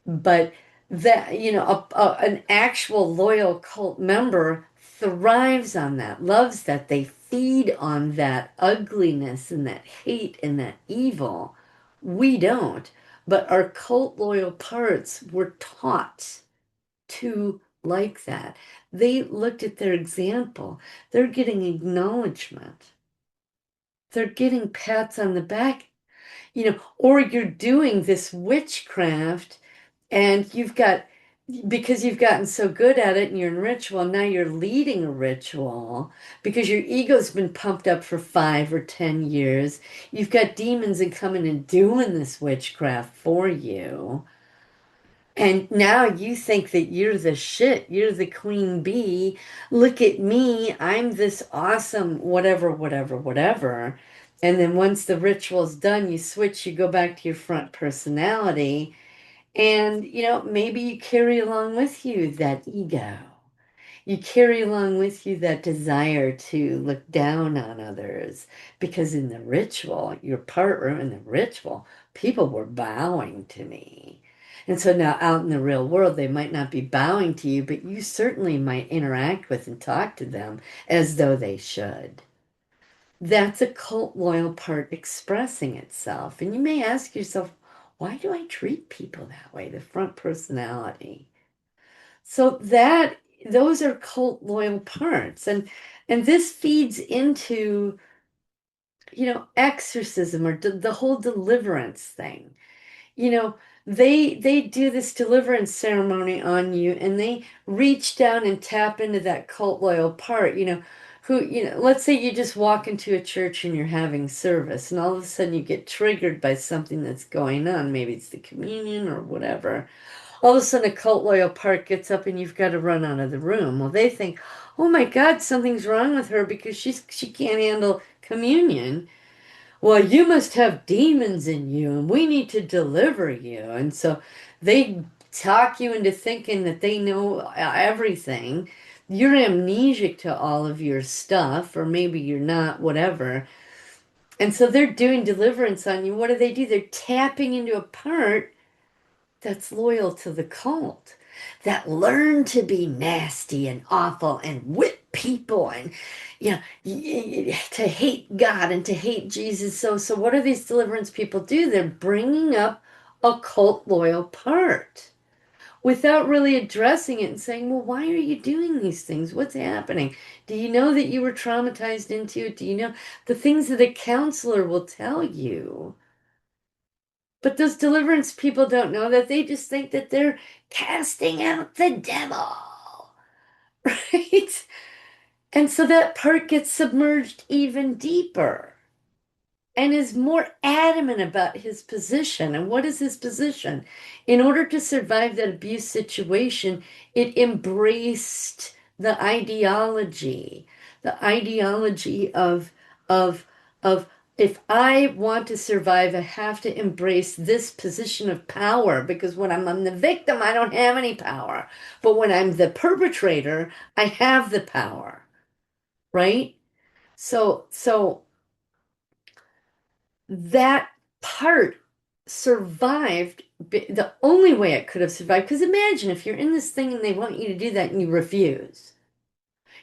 But that, an actual loyal cult member thrives on that, loves that. They feed on that ugliness and that hate and that evil. We don't. But our cult loyal parts were taught to like that. They looked at their example. They're getting acknowledgement. They're getting pats on the back, or you're doing this witchcraft and because you've gotten so good at it and you're in ritual, now you're leading a ritual because your ego's been pumped up for 5 or 10 years. You've got demons and coming and doing this witchcraft for you. And now you think that you're the shit, you're the queen bee. Look at me, I'm this awesome, whatever, whatever, whatever. And then once the ritual's done, you switch, you go back to your front personality and, maybe you carry along with you that ego. You carry along with you that desire to look down on others because in the ritual, your partner in the ritual, people were bowing to me. And so now out in the real world, they might not be bowing to you, but you certainly might interact with and talk to them as though they should. That's a cult loyal part expressing itself. And you may ask yourself, why do I treat people that way? The front personality. So those are cult loyal parts. And this feeds into, exorcism or the whole deliverance thing. You know, they do this deliverance ceremony on you and they reach down and tap into that cult loyal part, let's say you just walk into a church and you're having service and all of a sudden you get triggered by something that's going on. Maybe it's the communion or whatever. All of a sudden a cult loyal part gets up and you've got to run out of the room. Well, they think, oh my God, something's wrong with her because she can't handle communion. Well, you must have demons in you and we need to deliver you. And so they talk you into thinking that they know everything. You're amnesic to all of your stuff, or maybe you're not, whatever. And so they're doing deliverance on you. What do? They're tapping into a part that's loyal to the cult, that learn to be nasty and awful and whip people and to hate God and to hate Jesus. So what do these deliverance people do? They're bringing up a cult loyal part. without really addressing it and saying, well, why are you doing these things? What's happening? Do you know that you were traumatized into it? Do you know the things that a counselor will tell you? But those deliverance people don't know that. They just think that they're casting out the devil, right? And so that part gets submerged even deeper and is more adamant about his position. And what is his position? In order to survive that abuse situation, it embraced the ideology of of if I want to survive, I have to embrace this position of power because when I'm the victim, I don't have any power. But when I'm the perpetrator, I have the power, right? So that part survived the only way it could have survived. Because imagine if you're in this thing and they want you to do that and you refuse.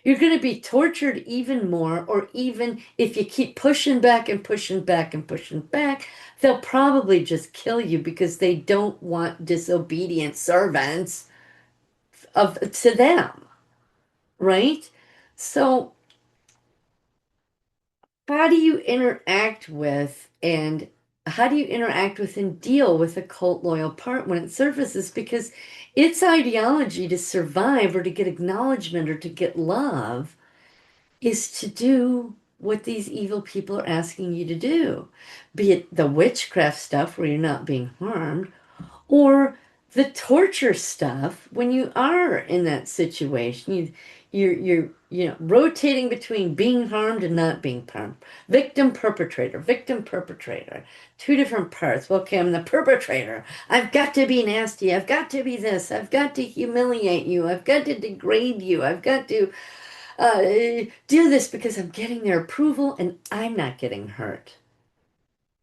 You're going to be tortured even more, or even if you keep pushing back and pushing back and pushing back, they'll probably just kill you because they don't want disobedient servants of to them, right? So how do you interact with and how do you interact with and deal with a cult loyal part when it surfaces? Because its ideology to survive or to get acknowledgement or to get love is to do what these evil people are asking you to do, be it the witchcraft stuff where you're not being harmed, or the torture stuff when you are in that situation. You're rotating between being harmed and not being harmed. Victim perpetrator. Two different parts. Well, okay, I'm the perpetrator. I've got to be nasty. I've got to be this. I've got to humiliate you. I've got to degrade you. I've got to uh, do this because I'm getting their approval and I'm not getting hurt.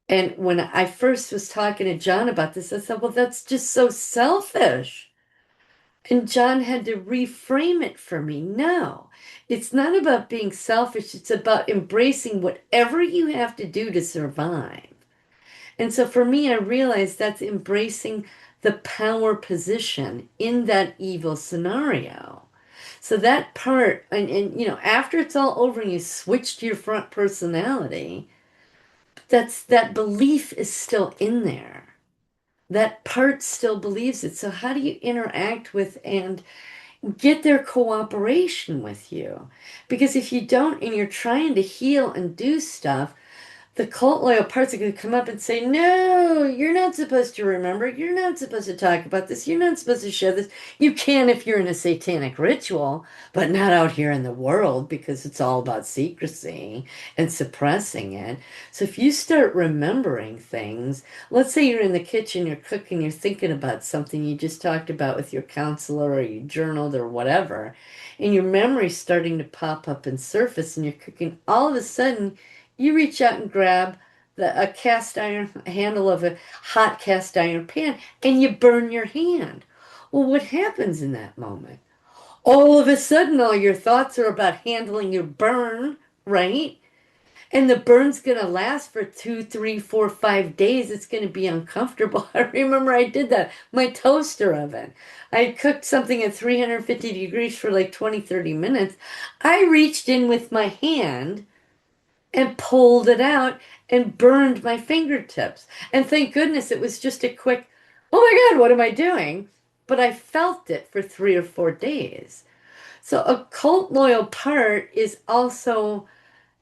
And when I first was talking to Jon about this, I said, well, that's just so selfish. And Jon had to reframe it for me. No, it's not about being selfish. It's about embracing whatever you have to do to survive. And so for me, I realized that's embracing the power position in that evil scenario. So that part, after it's all over and you switch to your front personality, that belief is still in there. That part still believes it. So how do you interact with and get their cooperation with you? Because if you don't and you're trying to heal and do stuff, the cult loyal parts are going to come up and say, no, you're not supposed to remember. You're not supposed to talk about this. You're not supposed to share this. You can if you're in a satanic ritual, but not out here in the world because it's all about secrecy and suppressing it. So if you start remembering things, let's say you're in the kitchen, you're cooking, you're thinking about something you just talked about with your counselor or you journaled or whatever, and your memory's starting to pop up and surface and you're cooking, all of a sudden, you reach out and grab a cast iron handle of a hot cast iron pan and you burn your hand. Well, what happens in that moment? All of a sudden, all your thoughts are about handling your burn, right? And the burn's going to last for 2, 3, 4, 5 days. It's going to be uncomfortable. I remember I did that. My toaster oven. I cooked something at 350 degrees for like 20, 30 minutes. I reached in with my hand and pulled it out and burned my fingertips. And thank goodness it was just a quick, oh my God, what am I doing? But I felt it for 3 or 4 days. So a cult loyal part is also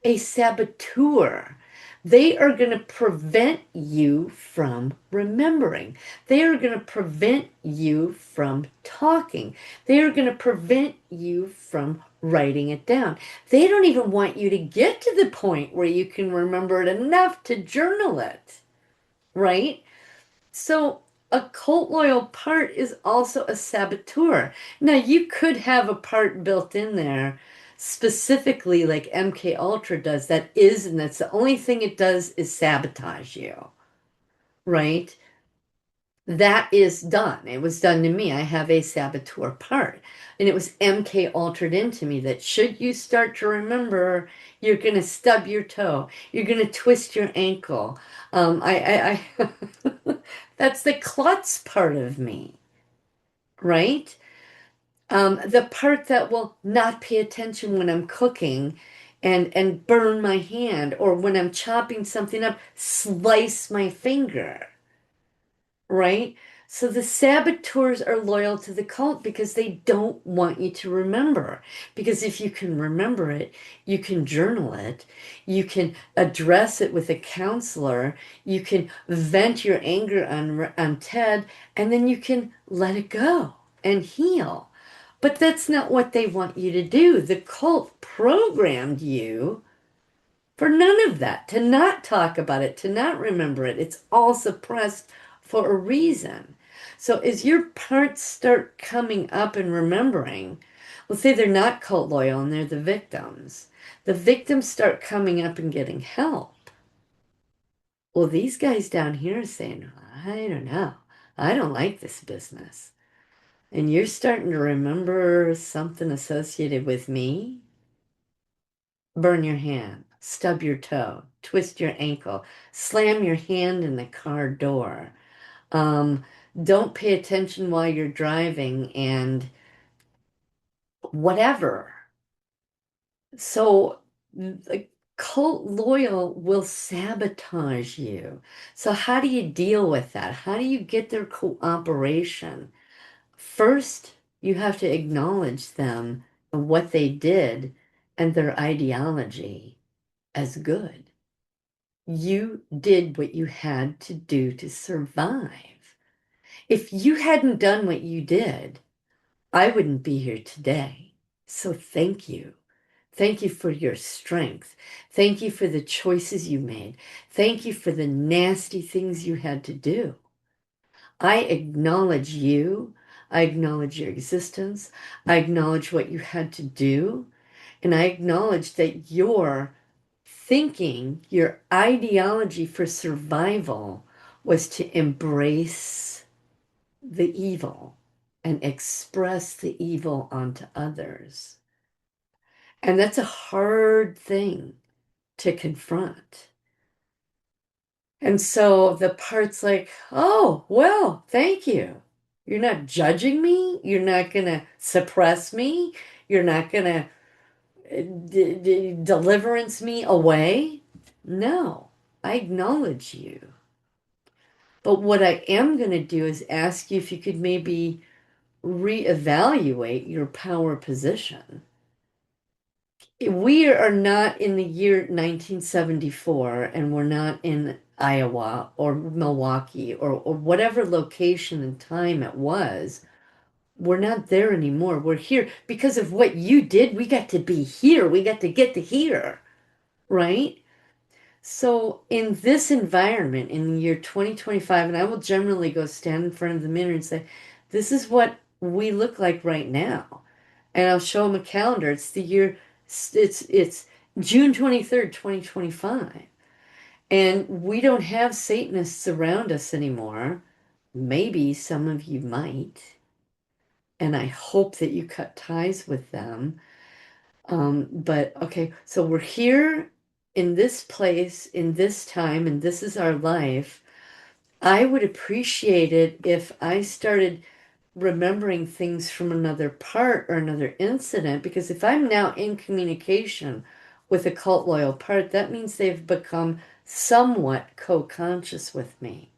a saboteur. They are going to prevent you from remembering. They are going to prevent you from talking. They are going to prevent you from writing it down. They don't even want you to get to the point where you can remember it enough to journal it, right? So a cult loyal part is also a saboteur. Now you could have a part built in there specifically like MK Ultra does that is, and that's the only thing it does is sabotage you, right? That is done. It was done to me. I have a saboteur part. And it was MK altered into me that should you start to remember, you're going to stub your toe. You're going to twist your ankle. I that's the klutz part of me, right? The part that will not pay attention when I'm cooking and burn my hand, or when I'm chopping something up, slice my finger, right? So the saboteurs are loyal to the cult because they don't want you to remember. Because if you can remember it, you can journal it, you can address it with a counselor, you can vent your anger on Ted, and then you can let it go and heal. But that's not what they want you to do. The cult programmed you for none of that, to not talk about it, to not remember it. It's all suppressed for a reason. So as your parts start coming up and remembering, let's say they're not cult loyal and they're the victims start coming up and getting help. Well, these guys down here are saying, I don't know. I don't like this business. And you're starting to remember something associated with me. Burn your hand, stub your toe, twist your ankle, slam your hand in the car door. Um, don't pay attention while you're driving and whatever. So the cult loyal will sabotage you. So how do you deal with that? How do you get their cooperation? First, you have to acknowledge them and what they did and their ideology as good. You did what you had to do to survive. If you hadn't done what you did, I wouldn't be here today. So thank you. Thank you for your strength. Thank you for the choices you made. Thank you for the nasty things you had to do. I acknowledge you. I acknowledge your existence. I acknowledge what you had to do. And I acknowledge that your thinking, your ideology for survival was to embrace the evil and express the evil onto others. And that's a hard thing to confront. And so the part's like, oh, well, thank you. You're not judging me. You're not going to suppress me. You're not going to deliverance me away. No, I acknowledge you. But what I am going to do is ask you if you could maybe reevaluate your power position. We are not in the year 1974, and we're not in Iowa or Milwaukee or whatever location and time it was. We're not there anymore. We're here because of what you did. We got to be here. We got to get to here, right? So in this environment in the year 2025, and I will generally go stand in front of the mirror and say, this is what we look like right now. And I'll show them a calendar. It's the year, it's June 23rd, 2025. And we don't have Satanists around us anymore. Maybe some of you might. And I hope that you cut ties with them. But okay, so we're here in this place, in this time, and this is our life. I would appreciate it if I started remembering things from another part or another incident, because if I'm now in communication with a cult loyal part, that means they've become somewhat co-conscious with me.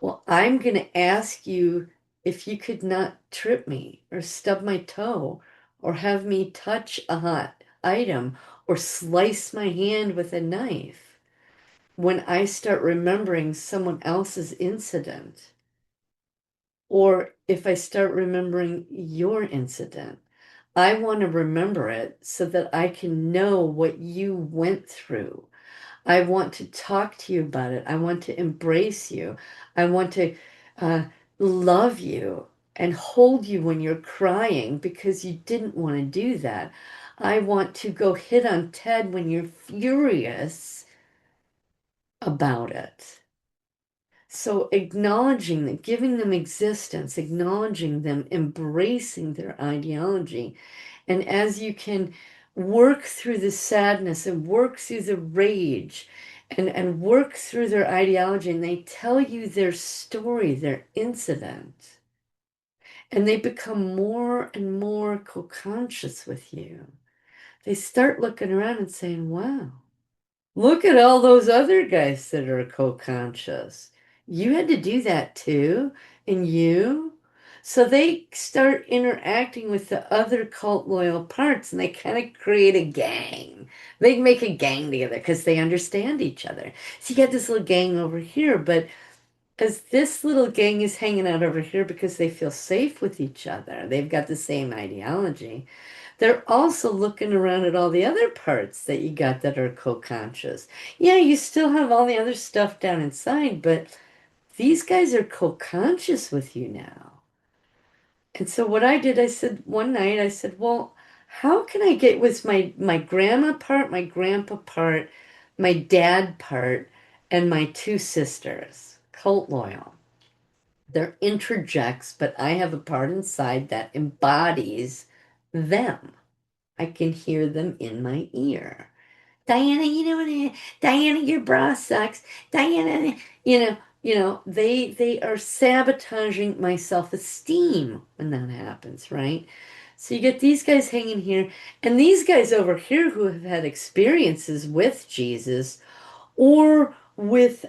Well, I'm going to ask you if you could not trip me or stub my toe or have me touch a hot item or slice my hand with a knife when I start remembering someone else's incident, or if I start remembering your incident. I want to remember it so that I can know what you went through. I want to talk to you about it. I want to embrace you. I want to uh, love you and hold you when you're crying because you didn't want to do that. I want to go hit on Ted when you're furious about it. So acknowledging that, giving them existence, acknowledging them, embracing their ideology. And as you can work through the sadness and work through the rage and work through their ideology, and they tell you their story, their incident, and they become more and more co-conscious with you. They start looking around and saying, wow, look at all those other guys that are co-conscious. You had to do that too, and you. So they start interacting with the other cult loyal parts and they kind of create a gang. They make a gang together because they understand each other. So you got this little gang over here, but as this little gang is hanging out over here because they feel safe with each other, they've got the same ideology. They're also looking around at all the other parts that you got that are co-conscious. Yeah, you still have all the other stuff down inside, but these guys are co-conscious with you now. And so what I did, I said one night, I said, well, how can I get with my grandma part, my grandpa part, my dad part, and my two sisters, cult loyal. They're interjects, but I have a part inside that embodies them. I can hear them in my ear. Diana, you know what? Diana, your bra sucks. Diana, they are sabotaging my self-esteem when that happens, right? So you get these guys hanging here, and these guys over here who have had experiences with Jesus or with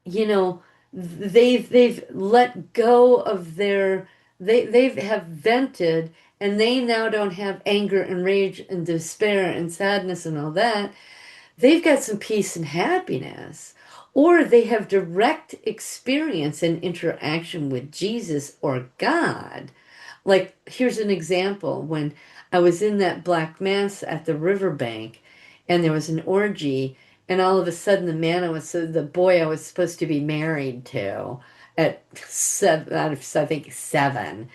you know they've let go of their they have vented and they now don't have anger and rage and despair and sadness and all that. They've got some peace and happiness, or they have direct experience and interaction with Jesus or God. Like, here's an example. When I was in that black mass at the riverbank and there was an orgy, and all of a sudden the boy I was supposed to be married to at seven, out of, I think, seven,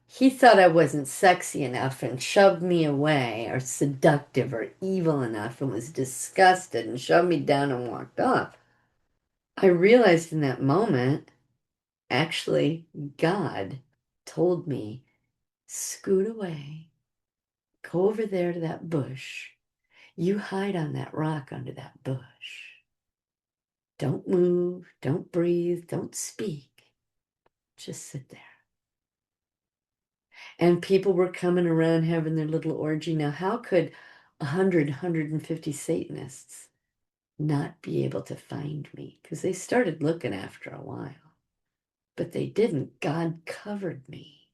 he thought I wasn't sexy enough and shoved me away, or seductive or evil enough, and was disgusted and shoved me down and walked off. I realized in that moment, actually, God told me, scoot away, go over there to that bush. You hide on that rock under that bush. Don't move, don't breathe, don't speak. Just sit there. And people were coming around having their little orgy. Now, how could 150 Satanists not be able to find me? Because they started looking after a while. But they didn't. God covered me.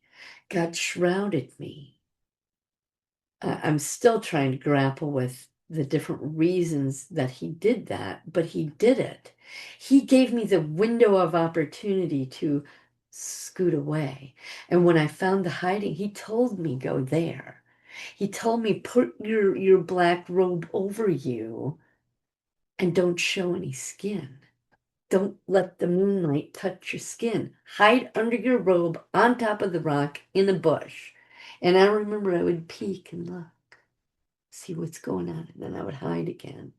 God shrouded me. I'm still trying to grapple with the different reasons that he did that, but he did it. He gave me the window of opportunity to scoot away. And when I found the hiding, he told me, go there. He told me, put your black robe over you and don't show any skin. Don't let the moonlight touch your skin. Hide under your robe on top of the rock in the bush. And I remember I would peek and look, see what's going on, and then I would hide again.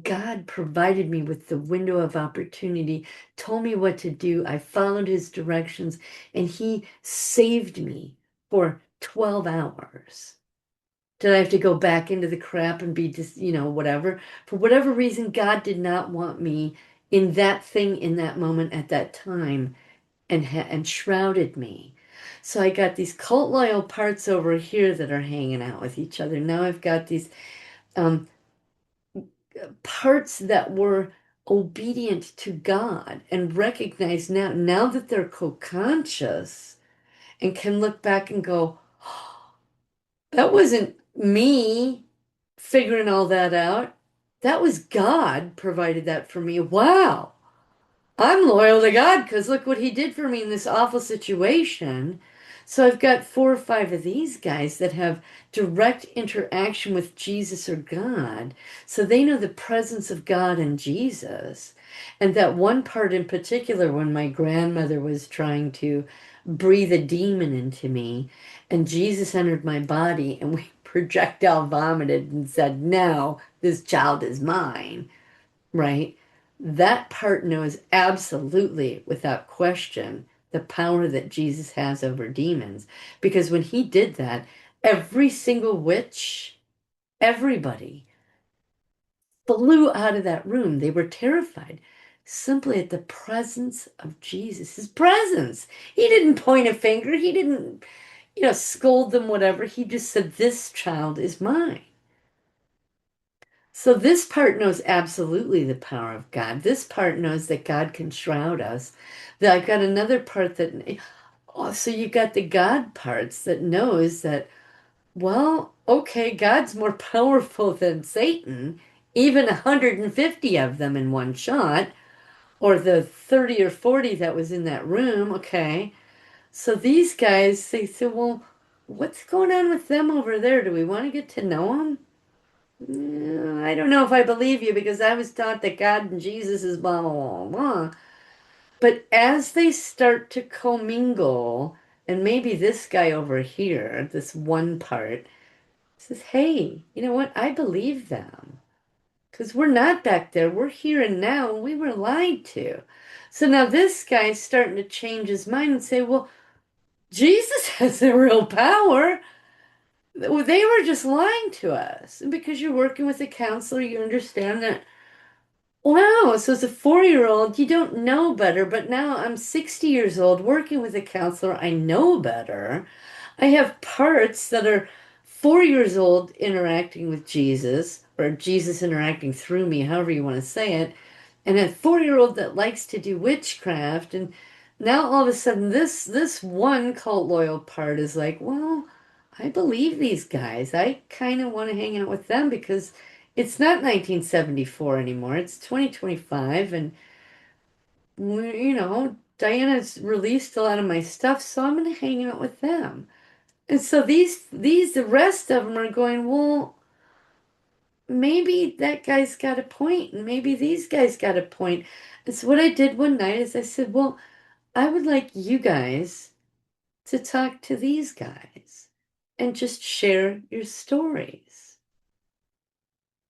God provided me with the window of opportunity, told me what to do. I followed his directions, and he saved me for 12 hours. Did I have to go back into the crap and be just, whatever? For whatever reason, God did not want me in that thing in that moment at that time and shrouded me. So I got these cult loyal parts over here that are hanging out with each other. Now I've got these um, parts that were obedient to God and recognize now that they're co-conscious and can look back and go, oh, that wasn't me figuring all that out. That was God provided that for me. Wow. I'm loyal to God because look what he did for me in this awful situation. So I've got 4 or 5 of these guys that have direct interaction with Jesus or God. So they know the presence of God and Jesus. And that one part in particular, when my grandmother was trying to breathe a demon into me, and Jesus entered my body, and we projectile vomited and said, no, this child is mine, right? That part knows absolutely, without question, the power that Jesus has over demons. Because when he did that, every single witch, everybody flew out of that room. They were terrified. simply at the presence of Jesus, his presence. He didn't point a finger. He didn't, scold them, whatever. He just said, this child is mine. So this part knows absolutely the power of God. This part knows that God can shroud us. That I've got another part that, oh, so you got the God parts that knows that, well, okay, God's more powerful than Satan, even 150 of them in one shot, or the 30 or 40 that was in that room. Okay. So these guys, they said, well, what's going on with them over there? Do we want to get to know them? I don't know if I believe you because I was taught that God and Jesus is blah, blah, blah, blah. But as they start to commingle, and maybe this guy over here, this one part, says, hey, you know what? I believe them. Because we're not back there. We're here and now, and we were lied to. So now this guy's starting to change his mind and say, well, Jesus has the real power. They were just lying to us. And because you're working with a counselor, you understand that, wow, so as a 4 year old, you don't know better. But now I'm 60 years old working with a counselor. I know better. I have parts that are 4 years old interacting with Jesus, or Jesus interacting through me, however you want to say it, and a 4 year old that likes to do witchcraft. And now all of a sudden, this one cult loyal part is like, well, I believe these guys. I kind of want to hang out with them because it's not 1974 anymore. It's 2025, and Diana's released a lot of my stuff, so I'm going to hang out with them. And so the rest of them are going, well, maybe that guy's got a point, and maybe these guys got a point. And so what I did one night is I said, well, I would like you guys to talk to these guys and just share your stories.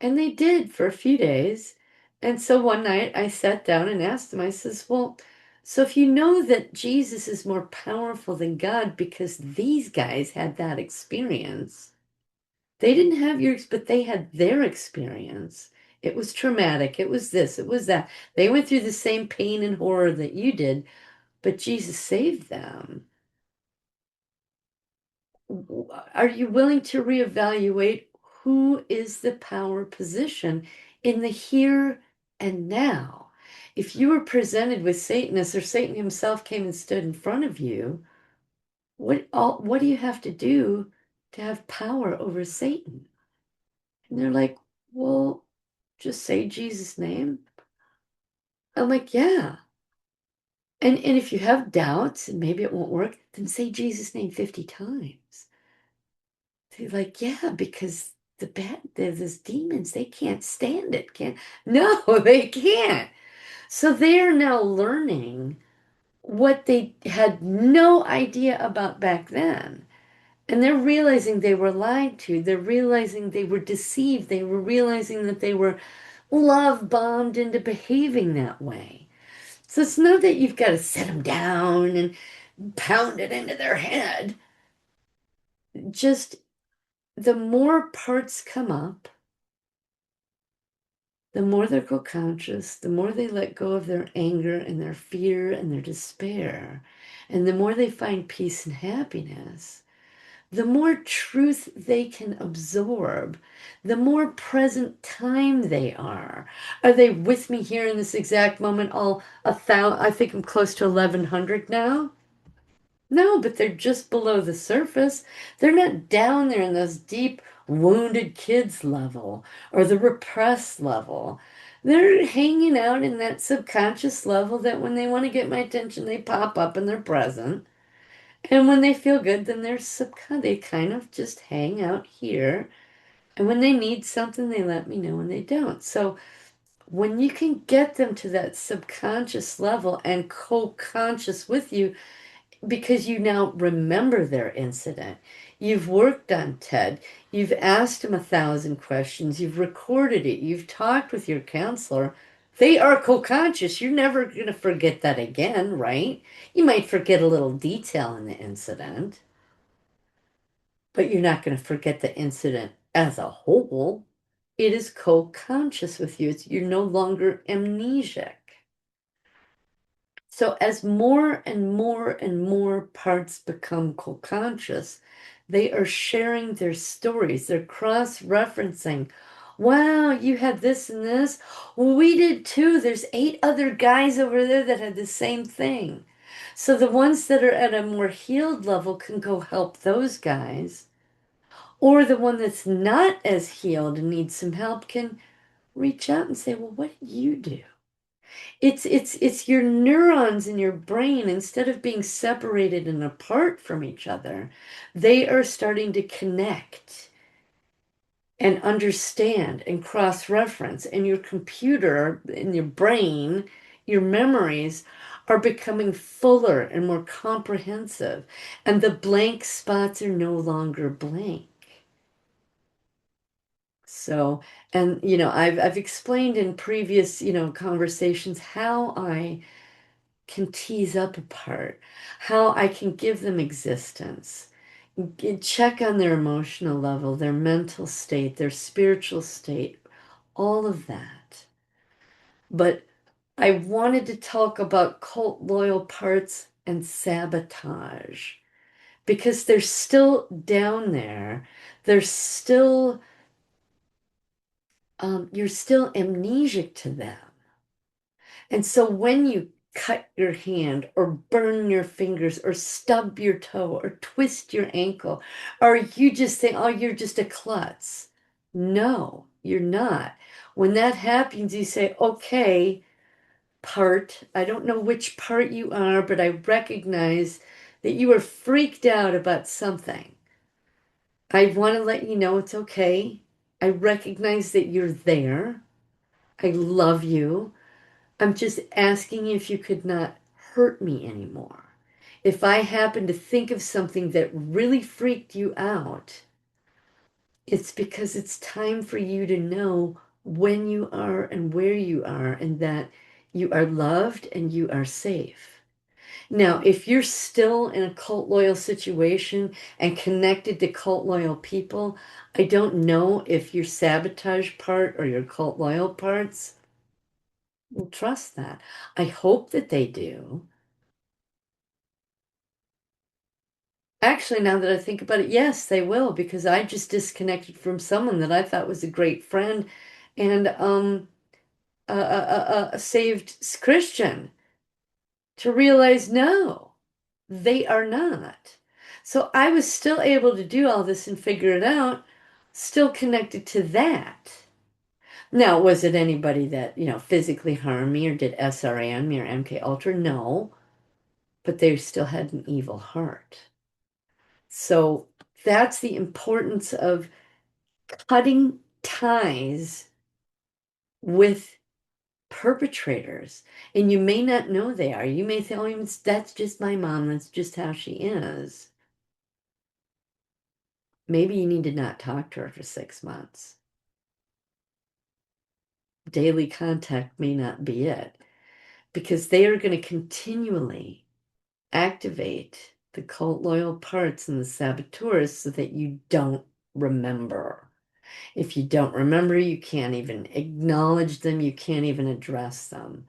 And they did for a few days. And so one night I sat down and asked them, I says, well, so if you know that Jesus is more powerful than God because these guys had that experience, they didn't have yours, but they had their experience. It was traumatic. It was this, it was that. They went through the same pain and horror that you did, but Jesus saved them. Are you willing to reevaluate who is the power position in the here and now? If you were presented with Satanists or Satan himself came and stood in front of you, what do you have to do to have power over Satan? And they're like, well, just say Jesus' name. I'm like, yeah. And if you have doubts and maybe it won't work, then say Jesus' name 50 times. They're like, yeah, because there's demons, they can't stand it. Can't no, they can't. So they're now learning what they had no idea about back then. And they're realizing they were lied to. They're realizing they were deceived. They were realizing that they were love bombed into behaving that way. So it's not that you've got to sit them down and pound it into their head. Just the more parts come up, the more they're conscious, the more they let go of their anger and their fear and their despair, and the more they find peace and happiness, the more truth they can absorb, the more present time they are. Are they with me here in this exact moment? All I think I'm close to 1100 now. No, but they're just below the surface. They're not down there in those deep wounded kids level or the repressed level. They're hanging out in that subconscious level that when they want to get my attention, they pop up and they're present. And when they feel good, then they kind of just hang out here. And when they need something, they let me know when they don't. So when you can get them to that subconscious level and co-conscious with you, because you now remember their incident. You've worked on Ted. You've asked him 1,000 questions. You've recorded it. You've talked with your counselor. They are co-conscious. You're never going to forget that again, right? You might forget a little detail in the incident, but you're not going to forget the incident as a whole. It is co-conscious with you. You're no longer amnesiac. So as more and more and more parts become co-conscious, they are sharing their stories. They're cross-referencing. Wow, you had this and this. Well, we did too. There's 8 other guys over there that had the same thing. So the ones that are at a more healed level can go help those guys. Or the one that's not as healed and needs some help can reach out and say, well, what did you do? It's your neurons in your brain, instead of being separated and apart from each other, they are starting to connect and understand and cross-reference. And your computer in your brain, your memories are becoming fuller and more comprehensive. And the blank spots are no longer blank. So, and I've explained in previous, conversations how I can tease up a part, how I can give them existence, check on their emotional level, their mental state, their spiritual state, all of that. But I wanted to talk about cult loyal parts and sabotage because they're still down there. They're still, you're still amnesic to them. And so when you cut your hand or burn your fingers or stub your toe or twist your ankle, or you just think, oh, you're just a klutz. No, you're not. When that happens, you say, okay, part, I don't know which part you are, but I recognize that you are freaked out about something. I want to let you know it's okay. I recognize that you're there. I love you. I'm just asking if you could not hurt me anymore. If I happen to think of something that really freaked you out, it's because it's time for you to know when you are and where you are, and that you are loved and you are safe. Now, if you're still in a cult loyal situation and connected to cult loyal people, I don't know if your sabotage part or your cult loyal parts will trust that. I hope that they do. Actually, now that I think about it, yes, they will, because I just disconnected from someone that I thought was a great friend and a saved Christian, to realize no, they are not. So I was still able to do all this and figure it out, still connected to that. Now, was it anybody that, physically harmed me or did SRA on me or MK Ultra? No, but they still had an evil heart. So that's the importance of cutting ties with perpetrators. And you may not know they are. You may think, oh, that's just my mom. That's just how she is. Maybe you need to not talk to her for 6 months. Daily contact may not be it, because they are going to continually activate the cult loyal parts and the saboteurs so that you don't remember. If you don't remember, you can't even acknowledge them, you can't even address them.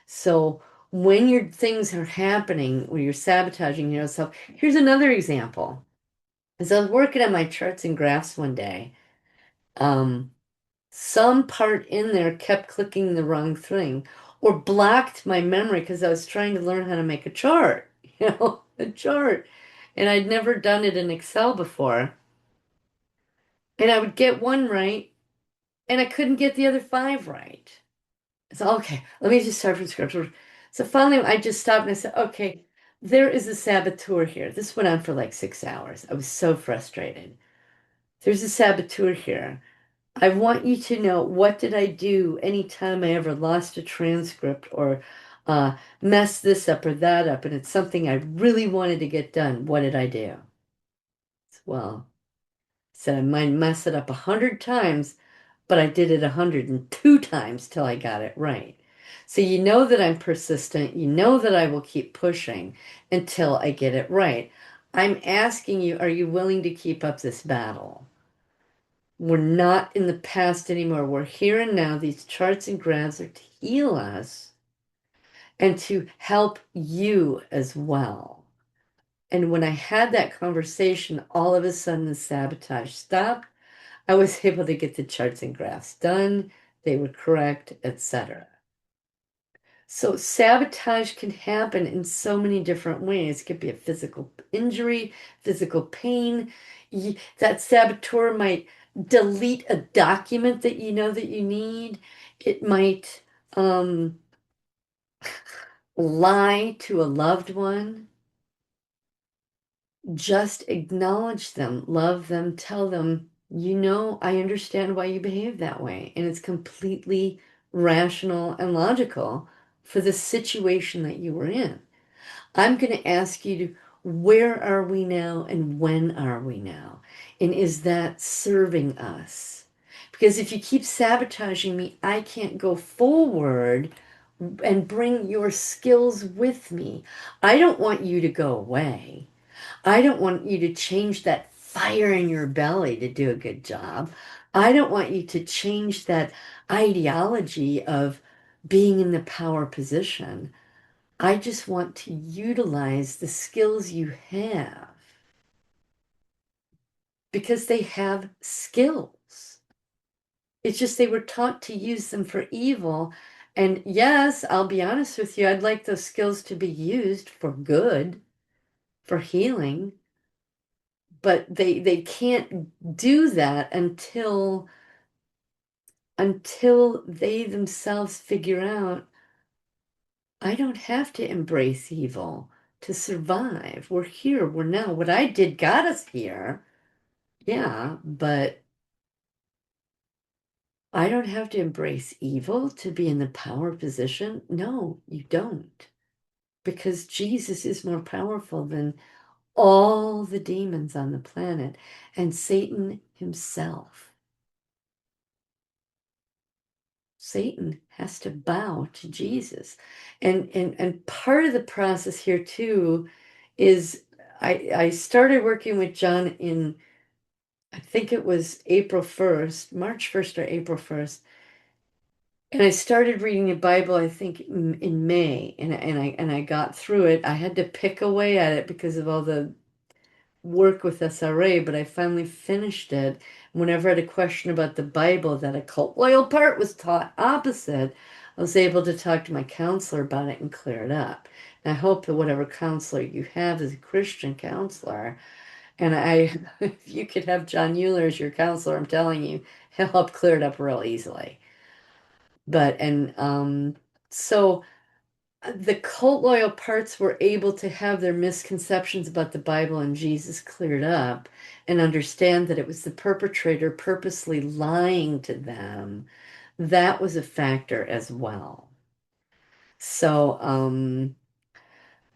So when your things are happening, when you're sabotaging yourself, here's another example. As I was working on my charts and graphs one day, um, some part in there kept clicking the wrong thing or blocked my memory because I was trying to learn how to make a chart, a chart. And I'd never done it in Excel before. And I would get one right, and I couldn't get the other 5 right. So, okay, let me just start from scratch. So finally, I just stopped and I said, okay, there is a saboteur here. This went on for like 6 hours. I was so frustrated. There's a saboteur here. I want you to know, what did I do anytime I ever lost a transcript or messed this up or that up, and it's something I really wanted to get done. What did I do? Well, I said I might mess it up 100 times, but I did it 102 times till I got it right. So you know that I'm persistent. You know that I will keep pushing until I get it right. I'm asking you, are you willing to keep up this battle? We're not in the past anymore. We're here and now. These charts and graphs are to heal us and to help you as well. And when I had that conversation, all of a sudden the sabotage stopped. I was able to get the charts and graphs done. They were correct, etc. So sabotage can happen in so many different ways. It could be a physical injury, physical pain. That saboteur might delete a document that you know that you need. It might lie to a loved one. Just acknowledge them, love them, tell them, you know, I understand why you behave that way. And it's completely rational and logical for the situation that you were in. I'm going to ask you to, where are we now and when are we now? And is that serving us? Because if you keep sabotaging me, I can't go forward and bring your skills with me. I don't want you to go away. I don't want you to change that fire in your belly to do a good job. I don't want you to change that ideology of being in the power position. I just want to utilize the skills you have because they have skills. It's just they were taught to use them for evil. And yes, I'll be honest with you, I'd like those skills to be used for good, for healing, but they can't do that until they themselves figure out I don't have to embrace evil to survive. We're here, we're now. What I did got us here. Yeah, but I don't have to embrace evil to be in the power position. No, you don't. Because Jesus is more powerful than all the demons on the planet and Satan himself. Satan has to bow to Jesus. And part of the process here too is I started working with John in, I think it was April 1st, March 1st or April 1st. And I started reading the Bible, I think in May, and I got through it. I had to pick away at it because of all the work with SRA, but I finally finished it. Whenever I had a question about the Bible that a cult loyal part was taught opposite, I was able to talk to my counselor about it and clear it up. And I hope that whatever counselor you have is a Christian counselor. And if you could have Jon Uhler as your counselor, I'm telling you, he'll help clear it up real easily. So the cult loyal parts were able to have their misconceptions about the Bible and Jesus cleared up and understand that it was the perpetrator purposely lying to them. That was a factor as well. So,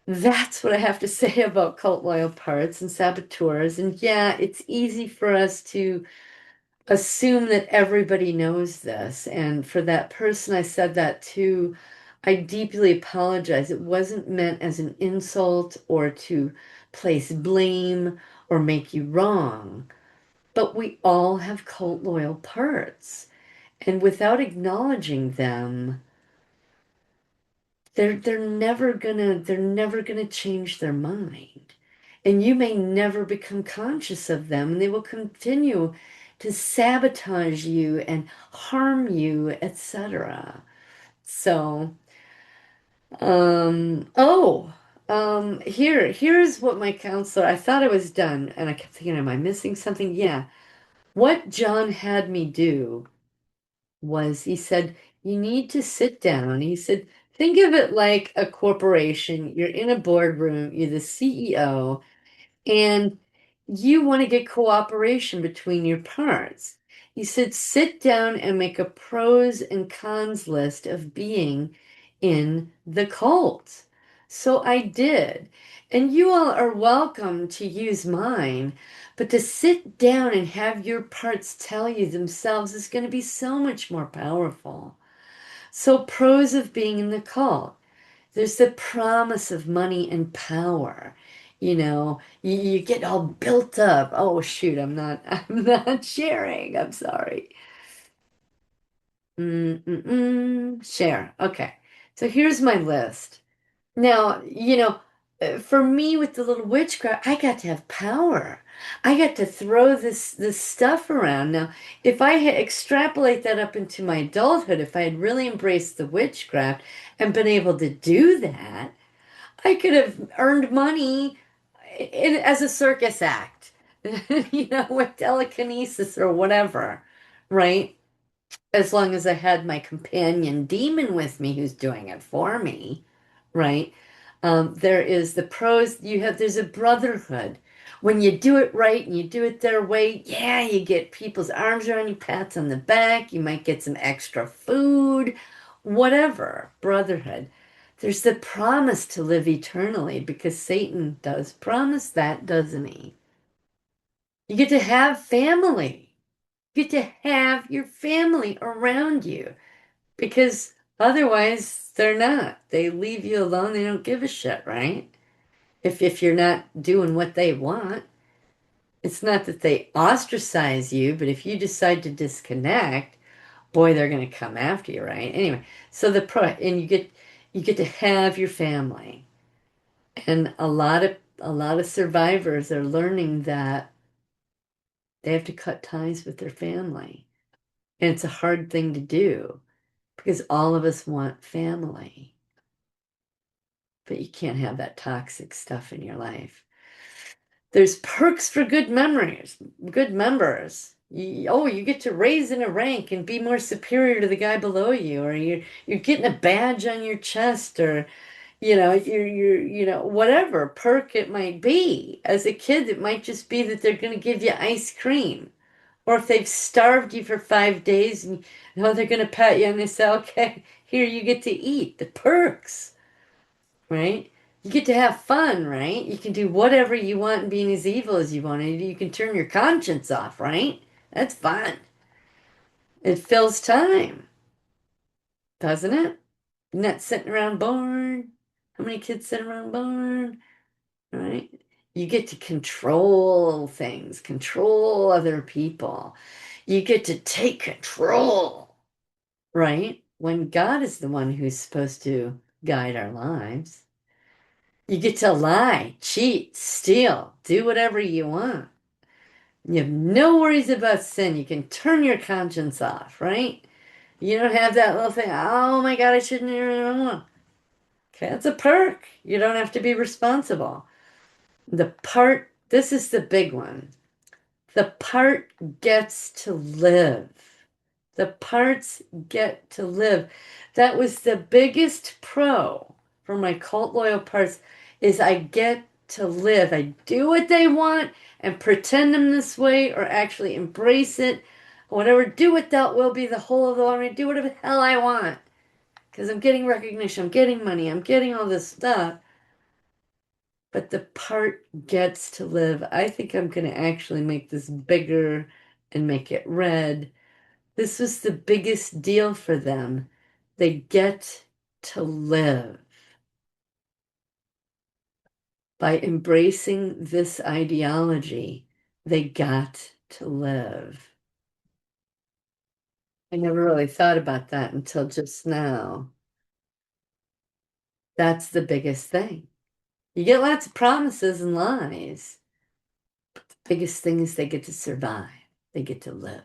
that's what I have to say about cult loyal parts and saboteurs. And yeah, it's easy for us to assume that everybody knows this. And for that person I said that to, I deeply apologize. It wasn't meant as an insult or to place blame or make you wrong. But we all have cult loyal parts. And without acknowledging them, they're never gonna change their mind. And you may never become conscious of them, and they will continue to sabotage you and harm you, etc. So, here's what my counselor, I thought I was done, and I kept thinking, am I missing something? Yeah. What John had me do was he said, you need to sit down. He said, think of it like a corporation. You're in a boardroom, you're the CEO, and you want to get cooperation between your parts. He said, sit down and make a pros and cons list of being in the cult. So I did. And you all are welcome to use mine, but to sit down and have your parts tell you themselves is going to be so much more powerful. So, pros of being in the cult. There's the promise of money and power. You get all built up. Oh shoot, I'm not sharing. I'm sorry. Share. Okay. So here's my list. Now, for me with the little witchcraft, I got to have power. I got to throw this stuff around. Now, if I had extrapolate that up into my adulthood, if I had really embraced the witchcraft and been able to do that, I could have earned money as a circus act, with telekinesis or whatever, right? As long as I had my companion demon with me who's doing it for me, right? There is the pros, there's a brotherhood. When you do it right and you do it their way, yeah, you get people's arms around you, pats on the back, you might get some extra food, whatever, brotherhood. There's the promise to live eternally because Satan does promise that, doesn't he? You get to have family. You get to have your family around you because otherwise they're not. They leave you alone. They don't give a shit, right? If you're not doing what they want. It's not that they ostracize you, but if you decide to disconnect, boy, they're going to come after you, right? Anyway, so and you get to have your family. And a lot of survivors are learning that they have to cut ties with their family. And it's a hard thing to do because all of us want family, but you can't have that toxic stuff in your life. There's perks for good memories, good members. You get to raise in a rank and be more superior to the guy below you, or you're getting a badge on your chest, or whatever perk it might be. As a kid, it might just be that they're going to give you ice cream. Or if they've starved you for 5 days and they're going to pat you and they say, okay, here you get to eat. The perks, right? You get to have fun, right? You can do whatever you want and being as evil as you want to. You can turn your conscience off, right? That's fun. It fills time, doesn't it? Not sitting around bored. How many kids sit around bored? Right? You get to control things, control other people. You get to take control, right? When God is the one who's supposed to guide our lives. You get to lie, cheat, steal, do whatever you want. You have no worries about sin. You can turn your conscience off, right? You don't have that little thing, oh my God, I shouldn't. Okay, that's a perk. You don't have to be responsible. This is the big one. The part gets to live. The parts get to live. That was the biggest pro for my cult loyal parts is I get to live. I do what they want and pretend I'm this way or actually embrace it. Whatever, do what thou will be the whole of the law. I do whatever the hell I want. Because I'm getting recognition, I'm getting money, I'm getting all this stuff. But the part gets to live. I think I'm going to actually make this bigger and make it red. This was the biggest deal for them. They get to live. By embracing this ideology, they got to live. I never really thought about that until just now. That's the biggest thing. You get lots of promises and lies. Biggest thing is they get to survive. They get to live.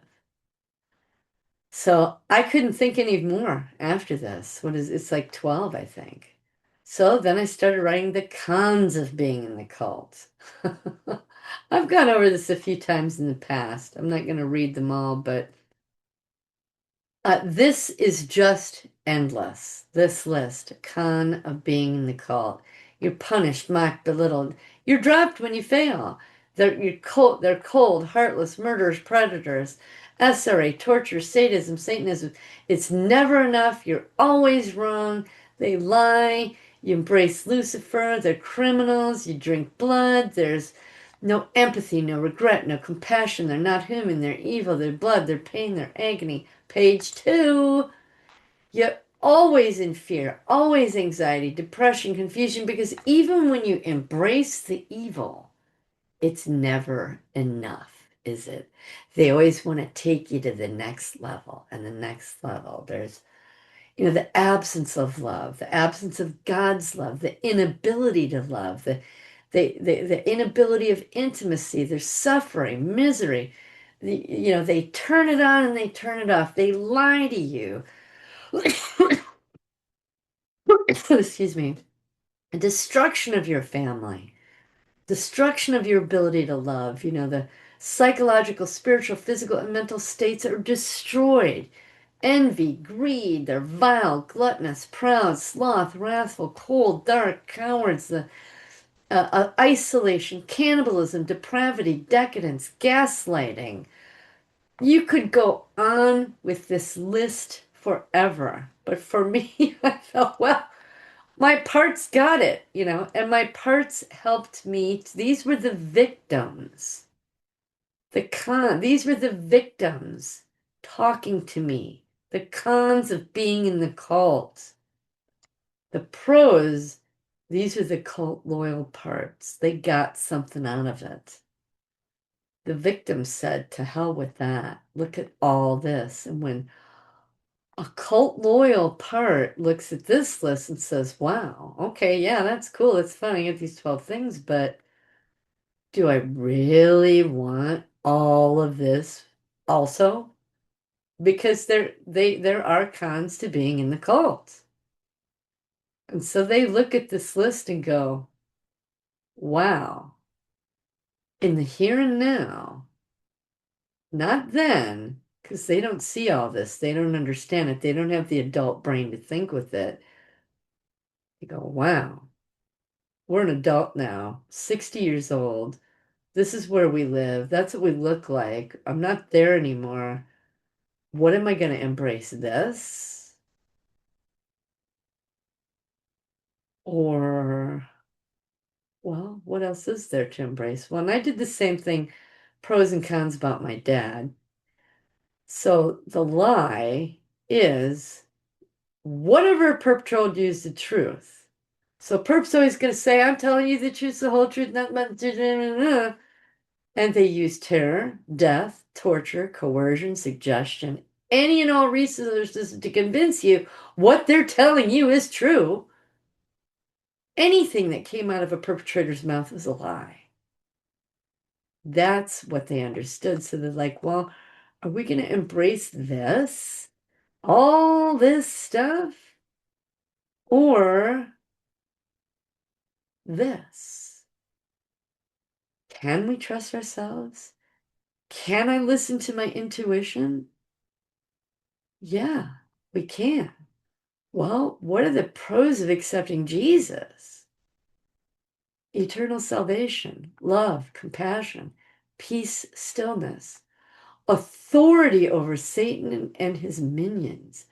So I couldn't think any more after this. It's like 12, I think. So then I started writing the cons of being in the cult. I've gone over this a few times in the past. I'm not going to read them all, but this is just endless. This list, con of being in the cult. You're punished, mocked, belittled. You're dropped when you fail. They're cold, heartless, murderers, predators, SRA, torture, sadism, Satanism. It's never enough. You're always wrong. They lie. You embrace Lucifer. They're criminals. You drink blood. There's no empathy, no regret, no compassion. They're not human. They're evil. They're blood. They're pain. They're agony. Page 2. You're always in fear, always anxiety, depression, confusion, because even when you embrace the evil, it's never enough, is it? They always want to take you to the next level and the next level. the absence of love, the absence of God's love, the inability to love, the inability of intimacy, their suffering, misery. They turn it on and they turn it off. They lie to you. Excuse me. Destruction of your family, destruction of your ability to love. The psychological, spiritual, physical, and mental states are destroyed. Envy, greed, they're vile, gluttonous, proud, sloth, wrathful, cold, dark, cowards, the isolation, cannibalism, depravity, decadence, gaslighting. You could go on with this list forever. But for me, I felt, well, my parts got it, and my parts helped me. These were the victims. These were the victims talking to me. The cons of being in the cult. The pros, these are the cult loyal parts. They got something out of it. The victim said, to hell with that. Look at all this. And when a cult loyal part looks at this list and says, wow, okay, yeah, that's cool. It's fun. I get these 12 things, but do I really want all of this also? Because there are cons to being in the cult. And so they look at this list and go, wow, in the here and now, not then, because they don't see all this. They don't understand it. They don't have the adult brain to think with it. You go, wow, we're an adult now, 60 years old. This is where we live. That's what we look like. I'm not there anymore. What am I going to embrace this? Or, well, what else is there to embrace? Well, and I did the same thing, pros and cons about my dad. So the lie is whatever a perp told you is the truth. So perp's always going to say, I'm telling you the truth, the whole truth, not much. And they use terror, death, torture, coercion, suggestion, any and all resources to convince you what they're telling you is true. Anything that came out of a perpetrator's mouth was a lie. That's what they understood. So they're like, well, are we going to embrace this? All this stuff? Or this? Can we trust ourselves? Can I listen to my intuition? Yeah, we can. Well, what are the pros of accepting Jesus? Eternal salvation, love, compassion, peace, stillness, authority over Satan and his minions.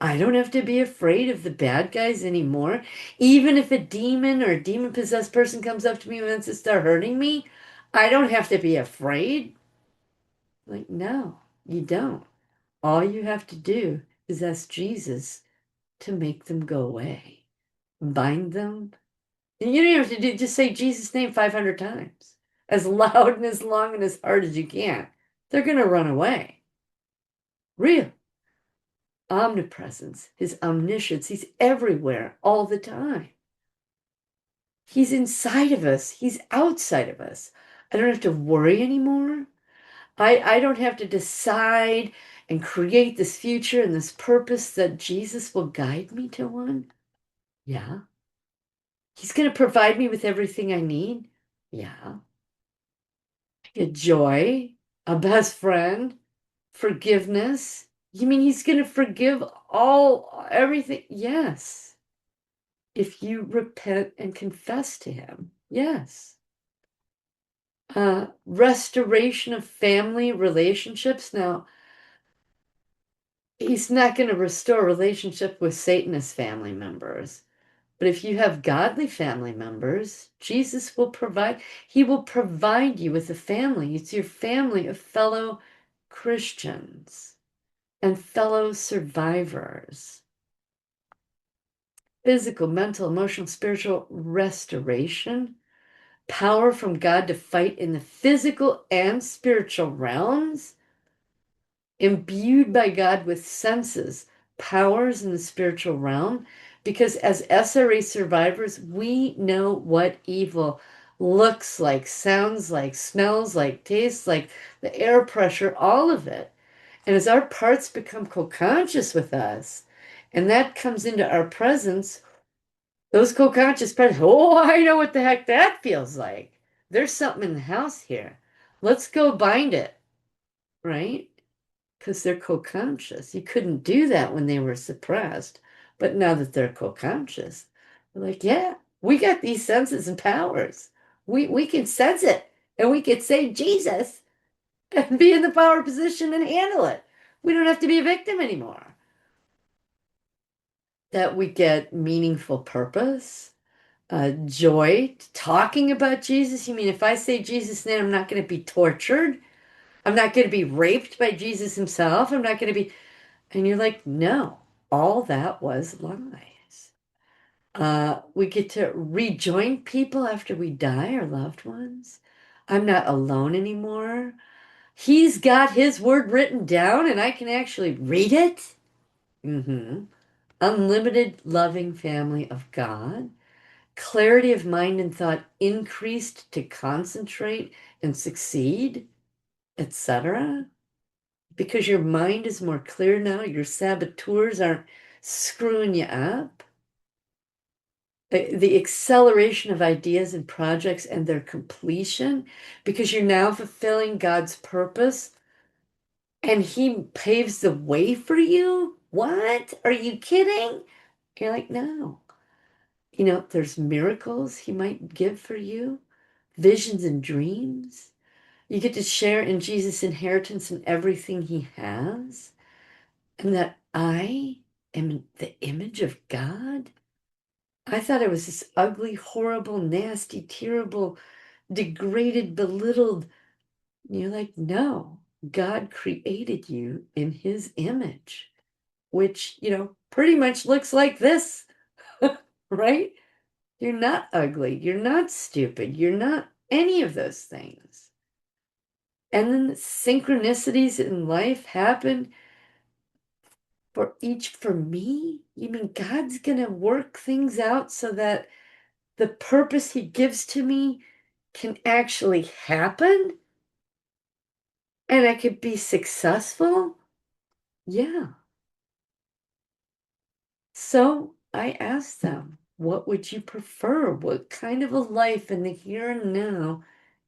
I don't have to be afraid of the bad guys anymore. Even if a demon or a demon possessed person comes up to me and wants to start hurting me, I don't have to be afraid. Like, no, you don't. All you have to do is ask Jesus to make them go away. Bind them. And you don't have to just say Jesus' name 500 times, as loud and as long and as hard as you can. They're going to run away. Real omnipresence, his omniscience, he's everywhere all the time. He's inside of us, he's outside of us. I don't have to worry anymore. I don't have to decide and create this future and this purpose that Jesus will guide me to one. Yeah. He's going to provide me with everything I need. Yeah. A joy, a best friend, forgiveness. You mean he's going to forgive everything? Yes. If you repent and confess to him. Yes. Restoration of family relationships. Now, he's not going to restore relationship with Satanist family members. But if you have godly family members, Jesus will provide, he will provide you with a family. It's your family of fellow Christians and fellow survivors. Physical, mental, emotional, spiritual restoration, power from God to fight in the physical and spiritual realms, imbued by God with senses, powers in the spiritual realm, because as SRA survivors, we know what evil looks like, sounds like, smells like, tastes like, the air pressure, all of it. And as our parts become co-conscious with us, and that comes into our presence, those co-conscious parts, oh, I know what the heck that feels like. There's something in the house here. Let's go bind it, right? Because they're co-conscious. You couldn't do that when they were suppressed. But now that they're co-conscious, they're like, yeah, we got these senses and powers. We can sense it. And we can say Jesus and be in the power position and handle it. We don't have to be a victim anymore. That we get meaningful purpose, joy, talking about Jesus. You mean if I say Jesus' name, I'm not going to be tortured? I'm not going to be raped by Jesus himself. I'm not going to be. And you're like, no, all that was lies. We get to rejoin people after we die, our loved ones. I'm not alone anymore. He's got his word written down and I can actually read it. Mm-hmm. Unlimited loving family of God. Clarity of mind and thought increased to concentrate and succeed, etc. Because your mind is more clear now, your saboteurs aren't screwing you up. The acceleration of ideas and projects and their completion, because you're now fulfilling God's purpose and He paves the way for you. What? Are you kidding? You're like, no. You know, there's miracles He might give for you, visions and dreams. You get to share in Jesus' inheritance and everything He has. And that I am the image of God? I thought I was this ugly, horrible, nasty, terrible, degraded, belittled. And you're like, no, God created you in His image, which, pretty much looks like this, right? You're not ugly. You're not stupid. You're not any of those things. And then the synchronicities in life happen for me? You mean God's gonna work things out so that the purpose He gives to me can actually happen and I could be successful? Yeah. So I asked them, what would you prefer? What kind of a life in the here and now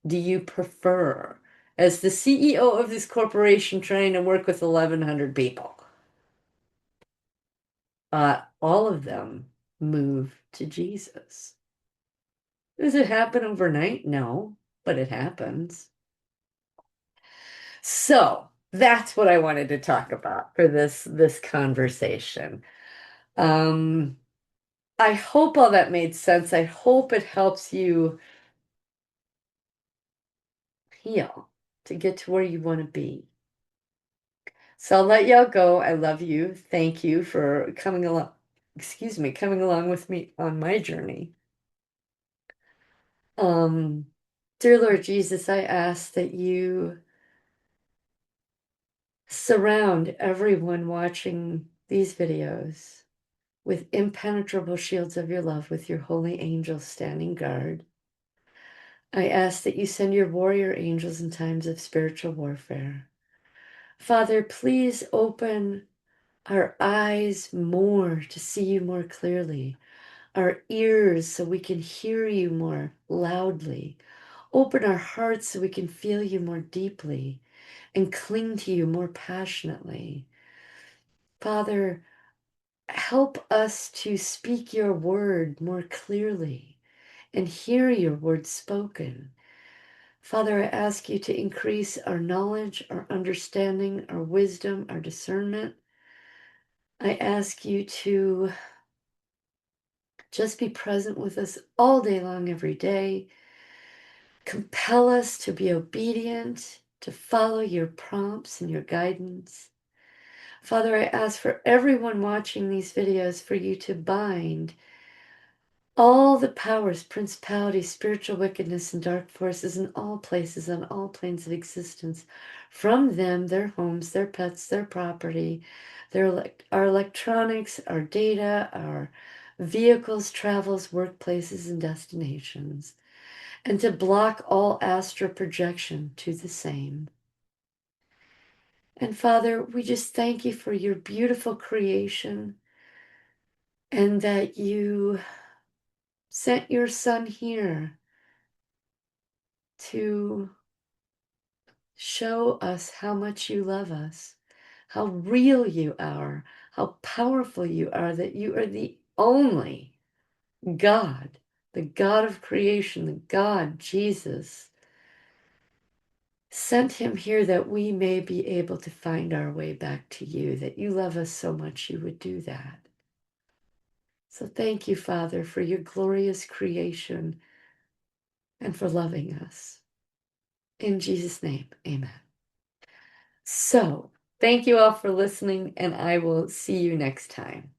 do you prefer? As the CEO of this corporation trying to work with 1,100 people, all of them move to Jesus. Does it happen overnight? No, but it happens. So that's what I wanted to talk about for this conversation. Um, I hope all that made sense. I hope it helps you heal to get to where you want to be. So I'll let y'all go. I love you. Thank you for coming along. Excuse me, coming along with me on my journey. Um, Dear Lord Jesus, I ask that you surround everyone watching these videos with impenetrable shields of your love, with your holy angels standing guard. I ask that you send your warrior angels in times of spiritual warfare. Father, please open our eyes more to see you more clearly, our ears so we can hear you more loudly. Open our hearts so we can feel you more deeply and cling to you more passionately. Father, help us to speak your word more clearly and hear your word spoken. Father, I ask you to increase our knowledge, our understanding, our wisdom, our discernment. I ask you to just be present with us all day long, every day. Compel us to be obedient, to follow your prompts and your guidance. Father, I ask for everyone watching these videos for you to bind all the powers, principalities, spiritual wickedness, and dark forces in all places on all planes of existence, from them, their homes, their pets, their property, our electronics, our data, our vehicles, travels, workplaces, and destinations, and to block all astral projection to the same. And Father, we just thank you for your beautiful creation and that you sent your son here to show us how much you love us, how real you are, how powerful you are, that you are the only God, the God of creation, the God, Jesus, sent him here that we may be able to find our way back to you, that you love us so much you would do that. So thank you, Father, for your glorious creation and for loving us. In Jesus' name, amen. So, thank you all for listening, and I will see you next time.